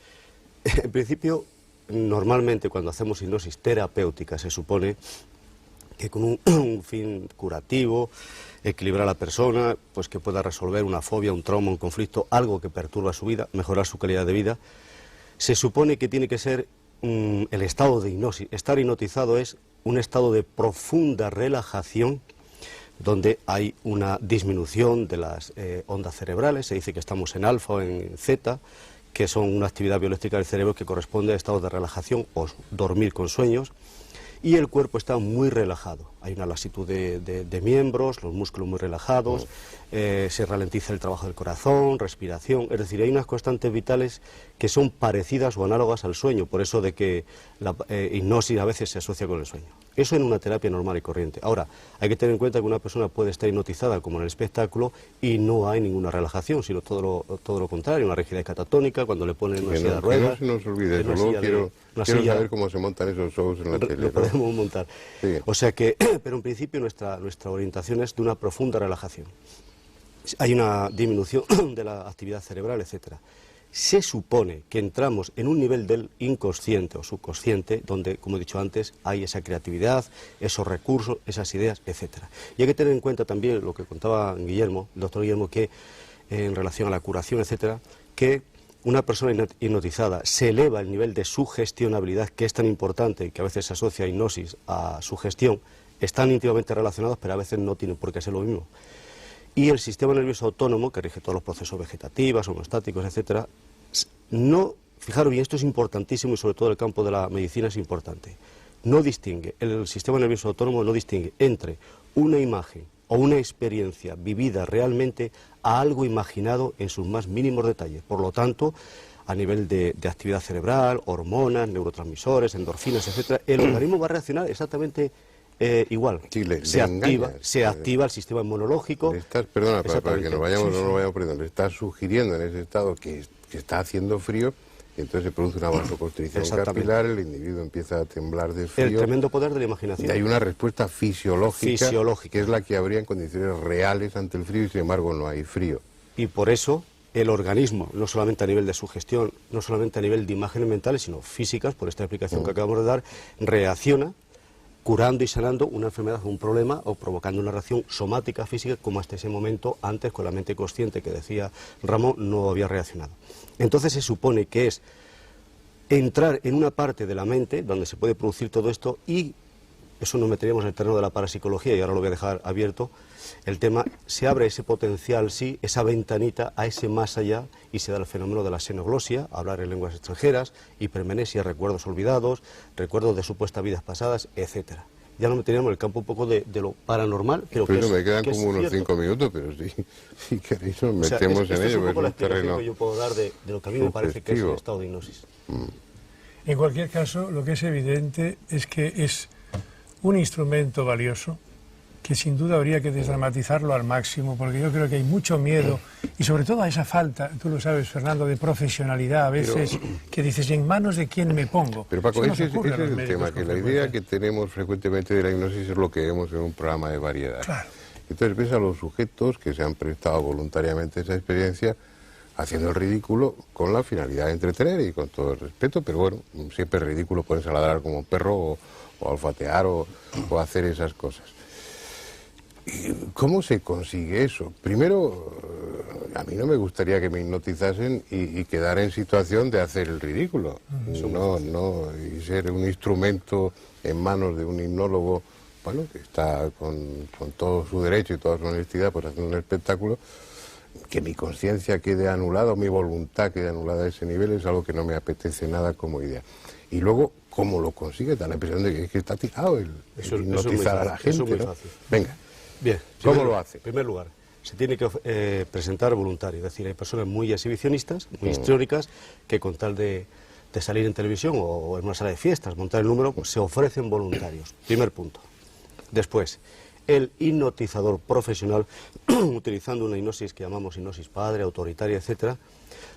en principio, normalmente cuando hacemos hipnosis terapéutica se supone que con un fin curativo, equilibrar a la persona, pues que pueda resolver una fobia, un trauma, un conflicto, algo que perturba su vida, mejorar su calidad de vida. Se supone que tiene que ser el estado de hipnosis. Estar hipnotizado es un estado de profunda relajación donde hay una disminución de las ondas cerebrales. Se dice que estamos en alfa o en zeta, que son una actividad bioeléctrica del cerebro que corresponde a estados de relajación o dormir con sueños, y el cuerpo está muy relajado. Hay una laxitud de miembros, los músculos muy relajados, se ralentiza el trabajo del corazón, respiración, es decir, hay unas constantes vitales que son parecidas o análogas al sueño, por eso de que la hipnosis a veces se asocia con el sueño. Eso en una terapia normal y corriente. Ahora, hay que tener en cuenta que una persona puede estar hipnotizada como en el espectáculo y no hay ninguna relajación, sino todo lo contrario, una rigidez catatónica, cuando le ponen una silla de ruedas. Que no se nos olvide eso, luego quiero saber cómo se montan esos shows en la tele. Lo podemos montar. Sí. O sea que, pero en principio nuestra orientación es de una profunda relajación. Hay una disminución de la actividad cerebral, etcétera. Se supone que entramos en un nivel del inconsciente o subconsciente donde, como he dicho antes, hay esa creatividad, esos recursos, esas ideas, etcétera. Y hay que tener en cuenta también lo que contaba Guillermo, el doctor Guillermo, que en relación a la curación, etcétera, que una persona hipnotizada se eleva el nivel de sugestionabilidad, que es tan importante y que a veces se asocia a hipnosis a sugestión, están íntimamente relacionados, pero a veces no tienen por qué ser lo mismo. Y el sistema nervioso autónomo, que rige todos los procesos vegetativos, homeostáticos, etcétera, no, fijaros bien, esto es importantísimo y sobre todo el campo de la medicina es importante, no distingue, el sistema nervioso autónomo no distingue entre una imagen o una experiencia vivida realmente a algo imaginado en sus más mínimos detalles. Por lo tanto, a nivel de actividad cerebral, hormonas, neurotransmisores, endorfinas, etcétera, el organismo va a reaccionar exactamente igual. Sí, se activa el sistema inmunológico. Perdona, para que no nos vayamos perdiendo, le estás sugiriendo en ese estado que está haciendo frío, y entonces se produce una vasoconstricción capilar, el individuo empieza a temblar de frío. El tremendo poder de la imaginación. Y hay una respuesta fisiológica, que es la que habría en condiciones reales ante el frío, y sin embargo no hay frío. Y por eso el organismo, no solamente a nivel de sugestión, no solamente a nivel de imágenes mentales, sino físicas, por esta explicación que acabamos de dar, reacciona curando y sanando una enfermedad o un problema o provocando una reacción somática física como hasta ese momento antes con la mente consciente que decía Ramón no había reaccionado. Entonces se supone que es entrar en una parte de la mente donde se puede producir todo esto y eso nos meteríamos en el terreno de la parapsicología y ahora lo voy a dejar abierto. El tema, se abre ese potencial, sí, esa ventanita a ese más allá y se da el fenómeno de la xenoglosia, hablar en lenguas extranjeras, hipermenesia, recuerdos olvidados, recuerdos de supuestas vidas pasadas, etcétera. Ya nos meteríamos en el campo un poco de lo paranormal, pero pues me quedan como unos 5 minutos, pero si queréis nos metemos en ello. Es un poco la explicación que yo puedo dar de lo que a mí me parece que es el estado de hipnosis. En cualquier caso, lo que es evidente es que es un instrumento valioso que sin duda habría que desdramatizarlo al máximo, porque yo creo que hay mucho miedo y sobre todo a esa falta, tú lo sabes, Fernando, de profesionalidad a veces, que dices, ¿en manos de quién me pongo? Pero Paco, ese es el tema, que la idea que tenemos frecuentemente de la hipnosis es lo que vemos en un programa de variedad. Claro. Entonces ves a los sujetos que se han prestado voluntariamente a esa experiencia haciendo el ridículo con la finalidad de entretener y con todo el respeto, pero bueno, siempre es ridículo ponerse a ladrar como un perro o olfatear o hacer esas cosas. ¿Cómo se consigue eso? Primero, a mí no me gustaría que me hipnotizasen y quedar en situación de hacer el ridículo. Y ser un instrumento en manos de un hipnólogo, bueno, que está con todo su derecho y toda su honestidad, pues haciendo un espectáculo, que mi conciencia quede anulada o mi voluntad quede anulada a ese nivel es algo que no me apetece nada como idea. Y luego, ¿cómo lo consigue? Da la impresión de que está tirado el hipnotizar a la gente. Eso es muy ¿no? fácil. Venga. Bien. ¿Cómo lo hace? En primer lugar, se tiene que presentar voluntario, es decir, hay personas muy exhibicionistas, muy histriónicas, que con tal de de salir en televisión o en una sala de fiestas, montar el número, pues se ofrecen voluntarios. Primer punto. Después, el hipnotizador profesional, utilizando una hipnosis que llamamos hipnosis padre, autoritaria, etcétera,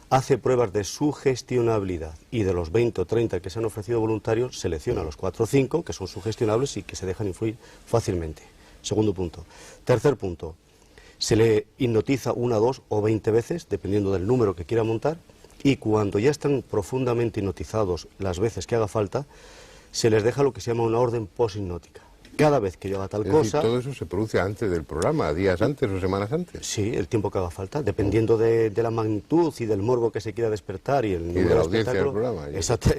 hace pruebas de sugestionabilidad y de los 20 o 30 que se han ofrecido voluntarios, selecciona los 4 o 5 que son sugestionables y que se dejan influir fácilmente. Segundo punto. Tercer punto, se le hipnotiza 1, 2 o 20 veces, dependiendo del número que quiera montar, y cuando ya están profundamente hipnotizados las veces que haga falta, se les deja lo que se llama una orden poshipnótica. Cada vez que yo haga tal cosa... ¿Todo eso se produce antes del programa, días antes o semanas antes? Sí, el tiempo que haga falta, dependiendo de la magnitud y del morbo que se quiera despertar y el número de la audiencia del programa. Exacto,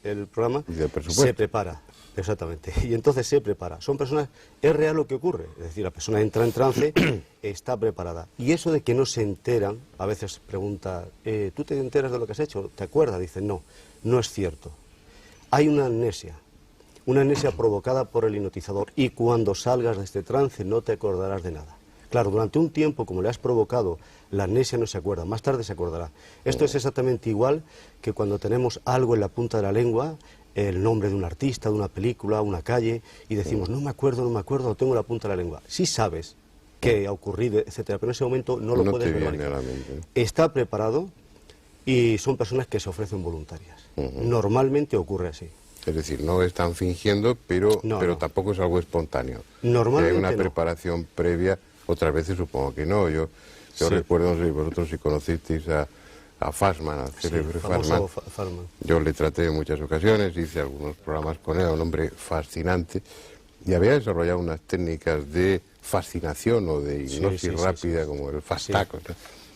el programa se prepara, exactamente, y entonces se prepara. Son personas, es real lo que ocurre, es decir, la persona entra en trance, está preparada. Y eso de que no se enteran, a veces pregunta, ¿tú te enteras de lo que has hecho? ¿Te acuerdas? Dicen, no, no es cierto. Hay una amnesia provocada por el hipnotizador, y cuando salgas de este trance no te acordarás de nada. Claro, durante un tiempo, como le has provocado, la amnesia no se acuerda, más tarde se acordará. Esto es exactamente igual que cuando tenemos algo en la punta de la lengua, el nombre de un artista, de una película, una calle, y decimos, no me acuerdo, lo tengo en la punta de la lengua. Sí sabes qué ha ocurrido, etcétera, pero en ese momento no lo puedes verbalizar. Está preparado y son personas que se ofrecen voluntarias. Normalmente ocurre así. Es decir, no están fingiendo, pero tampoco es algo espontáneo. Normalmente hay una preparación previa, otras veces supongo que no. Yo recuerdo, no sé, vosotros si conocisteis a Fassmann, al célebre Fassmann. Yo le traté en muchas ocasiones, hice algunos programas con él, un hombre fascinante, y había desarrollado unas técnicas de fascinación o de hipnosis rápida, como el fast tag,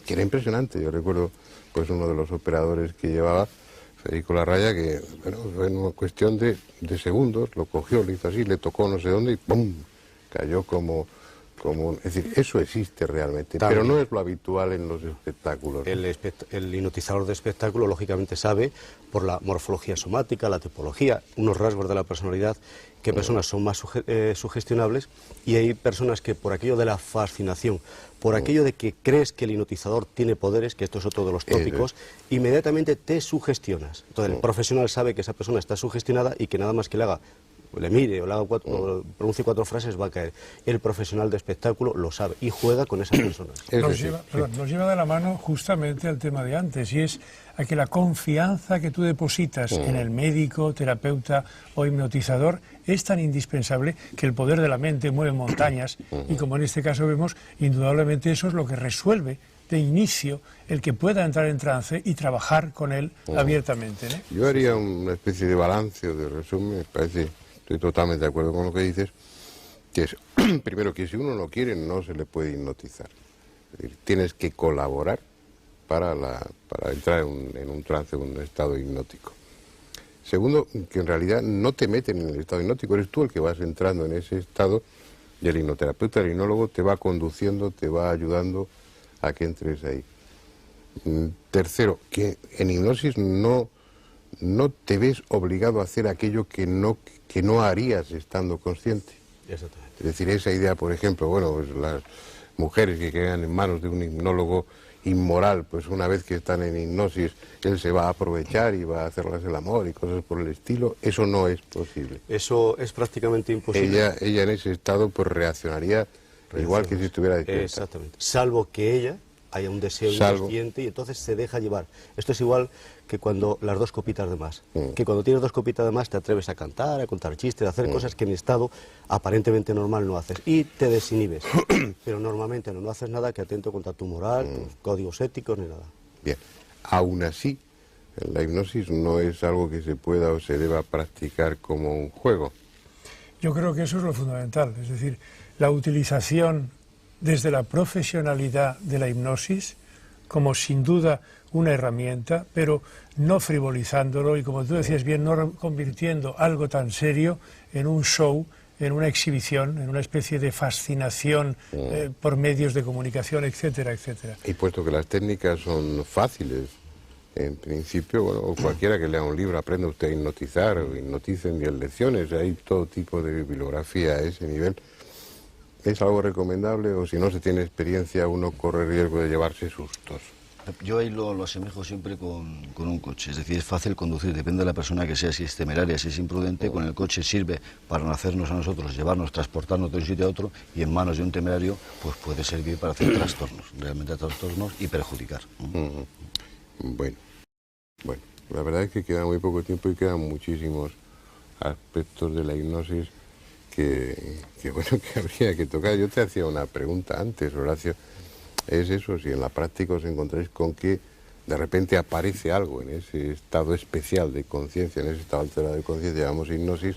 que era impresionante. Yo recuerdo pues uno de los operadores que llevaba, Federico Larraya, que bueno, en una cuestión de segundos lo cogió, le hizo así, le tocó no sé dónde y ¡pum! Cayó como es decir, eso existe realmente, pero no es lo habitual en los espectáculos. El hipnotizador de espectáculo lógicamente sabe, por la morfología somática, la tipología, unos rasgos de la personalidad, qué personas son más sugestionables, y hay personas que por aquello de la fascinación, por aquello de que crees que el hipnotizador tiene poderes, que esto es otro de los tópicos, inmediatamente te sugestionas. Entonces el profesional sabe que esa persona está sugestionada y que nada más que le haga, le mire o le haga o pronuncie 4 frases va a caer. El profesional de espectáculo lo sabe y juega con esas personas. Nos lleva de la mano justamente al tema de antes, y es a que la confianza que tú depositas en el médico, terapeuta o hipnotizador es tan indispensable que el poder de la mente mueve montañas, y como en este caso vemos, indudablemente eso es lo que resuelve de inicio el que pueda entrar en trance y trabajar con él abiertamente, ¿no? Yo haría una especie de balance o de resumen, me parece, estoy totalmente de acuerdo con lo que dices, que es, primero, que si uno no quiere no se le puede hipnotizar. Es decir, tienes que colaborar para entrar en un trance, en un estado hipnótico. Segundo, que en realidad no te meten en el estado hipnótico, eres tú el que vas entrando en ese estado, y el hipnoterapeuta, el hipnólogo, te va conduciendo, te va ayudando a que entres ahí. Tercero, que en hipnosis no te ves obligado a hacer aquello que no harías estando consciente. Exactamente. Es decir, esa idea, por ejemplo, bueno, pues las mujeres que quedan en manos de un hipnólogo inmoral, pues una vez que están en hipnosis, él se va a aprovechar y va a hacerlas el amor y cosas por el estilo, eso no es posible. Eso es prácticamente imposible. Ella en ese estado pues reaccionaría igual que si estuviera despierta. Exactamente. Salvo que ella haya un deseo inconsciente y entonces se deja llevar. Esto es igual que cuando las 2 copitas de más. Que cuando tienes 2 copitas de más te atreves a cantar, a contar chistes, a hacer cosas que en estado aparentemente normal no haces. Y te desinhibes. Pero normalmente no haces nada que atente contra tu moral, tus códigos éticos, ni nada. Bien. Aún así, la hipnosis no es algo que se pueda o se deba practicar como un juego. Yo creo que eso es lo fundamental. Es decir, la utilización desde la profesionalidad de la hipnosis como sin duda una herramienta, pero no frivolizándolo y, como tú decías bien, no convirtiendo algo tan serio en un show, en una exhibición, en una especie de fascinación por medios de comunicación, etcétera, etcétera. Y puesto que las técnicas son fáciles, en principio, bueno, cualquiera que lea un libro, aprenda usted a hipnotizar, o hipnoticen 10 lecciones, hay todo tipo de bibliografía a ese nivel. ¿Es algo recomendable o si no se tiene experiencia uno corre riesgo de llevarse sustos? Yo ahí lo asemejo siempre con un coche, es decir, es fácil conducir, depende de la persona que sea, si es temeraria, si es imprudente, con el coche sirve para hacernos a nosotros, llevarnos, transportarnos de un sitio a otro, y en manos de un temerario, pues puede servir para hacer trastornos, realmente trastornos y perjudicar. Bueno, la verdad es que queda muy poco tiempo y quedan muchísimos aspectos de la hipnosis que habría que tocar. Yo te hacía una pregunta antes, Horacio. Es eso, si en la práctica os encontráis con que de repente aparece algo en ese estado especial de conciencia, en ese estado alterado de conciencia, llamamos hipnosis,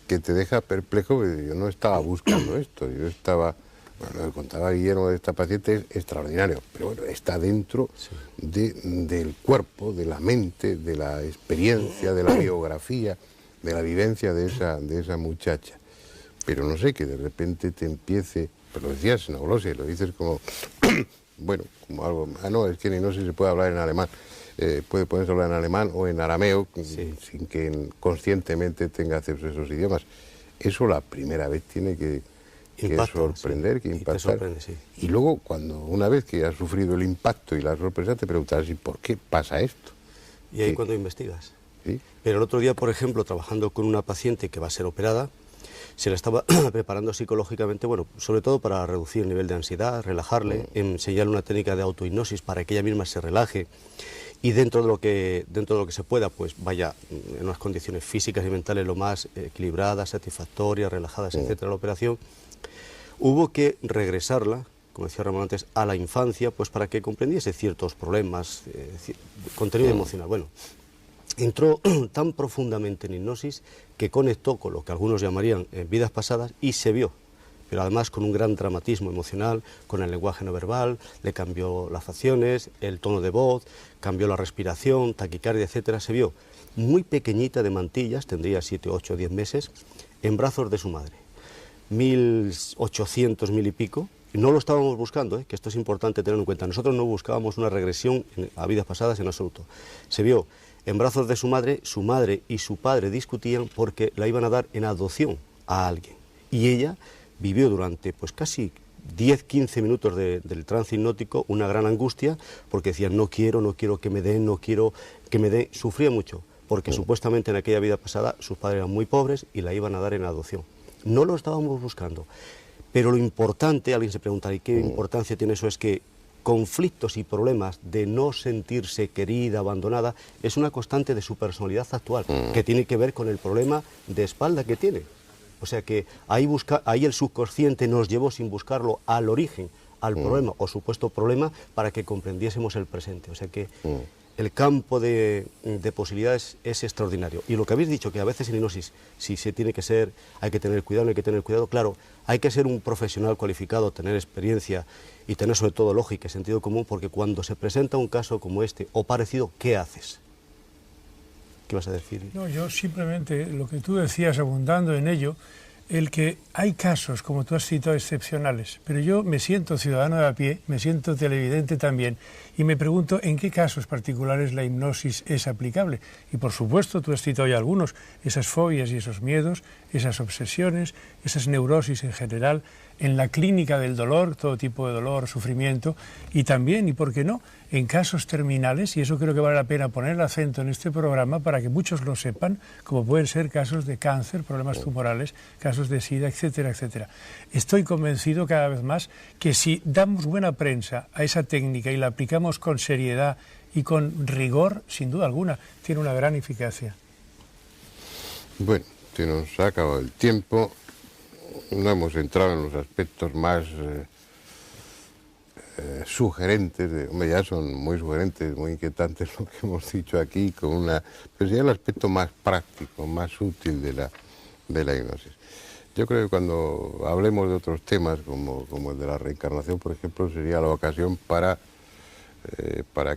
que te deja perplejo, porque yo no estaba buscando esto, yo estaba, bueno, lo que contaba Guillermo de esta paciente es extraordinario, pero bueno, está dentro del cuerpo, de la mente, de la experiencia, de la biografía, de la vivencia de esa muchacha. Pero no sé, que de repente te empiece... Pero lo decías en glosia, lo dices como, bueno, como algo, no, es que no sé si se puede hablar en alemán, puede ponerse a hablar en alemán o en arameo, sin que conscientemente tenga acceso a esos idiomas. Eso la primera vez tiene que sorprender, que impactar. Sorprende, sí. Y luego, una vez que has sufrido el impacto y la sorpresa, te preguntarás, ¿y por qué pasa esto? Y ahí cuando investigas. ¿Sí? Pero el otro día, por ejemplo, trabajando con una paciente que va a ser operada, se la estaba preparando psicológicamente, bueno, sobre todo para reducir el nivel de ansiedad, relajarle, enseñarle una técnica de autohipnosis para que ella misma se relaje y dentro de lo que se pueda, pues vaya en unas condiciones físicas y mentales lo más equilibradas, satisfactorias, relajadas, etcétera, la operación. Hubo que regresarla, como decía Ramón antes, a la infancia, pues para que comprendiese ciertos problemas, contenido emocional. Bueno, entró tan profundamente en hipnosis que conectó con lo que algunos llamarían vidas pasadas y se vio, pero además con un gran dramatismo emocional, con el lenguaje no verbal, le cambió las facciones, el tono de voz, cambió la respiración, taquicardia, etcétera. Se vio muy pequeñita de mantillas, tendría 7, 8, 10 meses, en brazos de su madre, 1800, 1000 y pico. No lo estábamos buscando, que esto es importante tenerlo en cuenta. Nosotros no buscábamos una regresión a vidas pasadas en absoluto. Se vio en brazos de su madre y su padre discutían porque la iban a dar en adopción a alguien. Y ella vivió durante pues casi 10-15 minutos del trance hipnótico una gran angustia porque decía no quiero que me den, no quiero que me den. Sufría mucho porque supuestamente en aquella vida pasada sus padres eran muy pobres y la iban a dar en adopción. No lo estábamos buscando. Pero lo importante, alguien se preguntará, ¿y qué importancia tiene eso? Es que conflictos y problemas de no sentirse querida, abandonada, es una constante de su personalidad actual, que tiene que ver con el problema de espalda que tiene. O sea que ahí el subconsciente nos llevó sin buscarlo al origen, al problema o supuesto problema, para que comprendiésemos el presente. O sea que el campo de posibilidades es extraordinario. Y lo que habéis dicho, que a veces en hipnosis, si se tiene que ser, hay que tener cuidado, no hay que tener cuidado, claro, hay que ser un profesional cualificado, tener experiencia y tener sobre todo lógica y sentido común, porque cuando se presenta un caso como este o parecido, ¿qué haces? ¿Qué vas a decir? No, yo simplemente, lo que tú decías, abundando en ello, el que hay casos, como tú has citado, excepcionales, pero yo me siento ciudadano de a pie, me siento televidente también, y me pregunto en qué casos particulares la hipnosis es aplicable. Y por supuesto, tú has citado ya algunos, esas fobias y esos miedos, esas obsesiones, esas neurosis en general, en la clínica del dolor, todo tipo de dolor, sufrimiento, y también, y por qué no, en casos terminales, y eso creo que vale la pena poner el acento en este programa para que muchos lo sepan, como pueden ser casos de cáncer, problemas tumorales, casos de SIDA, etcétera, etcétera. Estoy convencido cada vez más que si damos buena prensa a esa técnica y la aplicamos con seriedad y con rigor, sin duda alguna, tiene una gran eficacia. Bueno, se nos ha acabado el tiempo. No hemos entrado en los aspectos más sugerentes, hombre, ya son muy sugerentes, muy inquietantes lo que hemos dicho aquí, pero sería el aspecto más práctico, más útil de la hipnosis. Yo creo que cuando hablemos de otros temas, como el de la reencarnación, por ejemplo, sería la ocasión para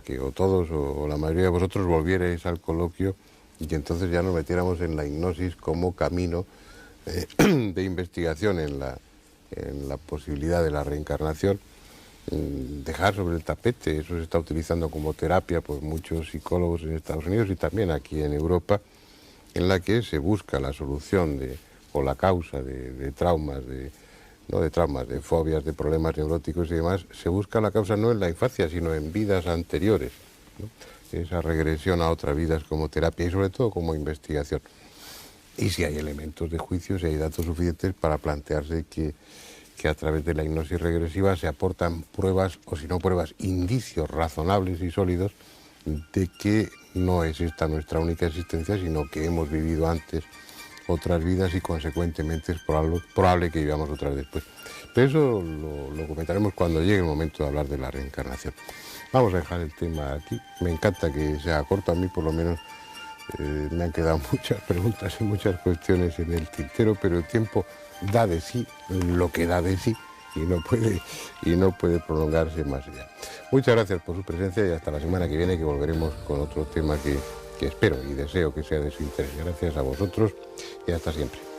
que o todos o la mayoría de vosotros volvierais al coloquio y entonces ya nos metiéramos en la hipnosis como camino de investigación en la posibilidad de la reencarnación, dejar sobre el tapete, eso se está utilizando como terapia por muchos psicólogos en Estados Unidos y también aquí en Europa, en la que se busca la solución o la causa de traumas, ¿no?, de traumas, de fobias, de problemas neuróticos y demás, se busca la causa no en la infancia, sino en vidas anteriores, ¿no? Esa regresión a otras vidas como terapia y sobre todo como investigación. Y si hay elementos de juicio, si hay datos suficientes para plantearse que a través de la hipnosis regresiva se aportan pruebas, o si no pruebas, indicios razonables y sólidos de que no es esta nuestra única existencia, sino que hemos vivido antes otras vidas y consecuentemente es probable que vivamos otras después. Pero eso lo comentaremos cuando llegue el momento de hablar de la reencarnación. Vamos a dejar el tema aquí. Me encanta que sea corto, a mí por lo menos me han quedado muchas preguntas y muchas cuestiones en el tintero, pero el tiempo da de sí lo que da de sí y no puede prolongarse más allá. Muchas gracias por su presencia y hasta la semana que viene, que volveremos con otro tema que espero y deseo que sea de su interés. Gracias a vosotros y hasta siempre.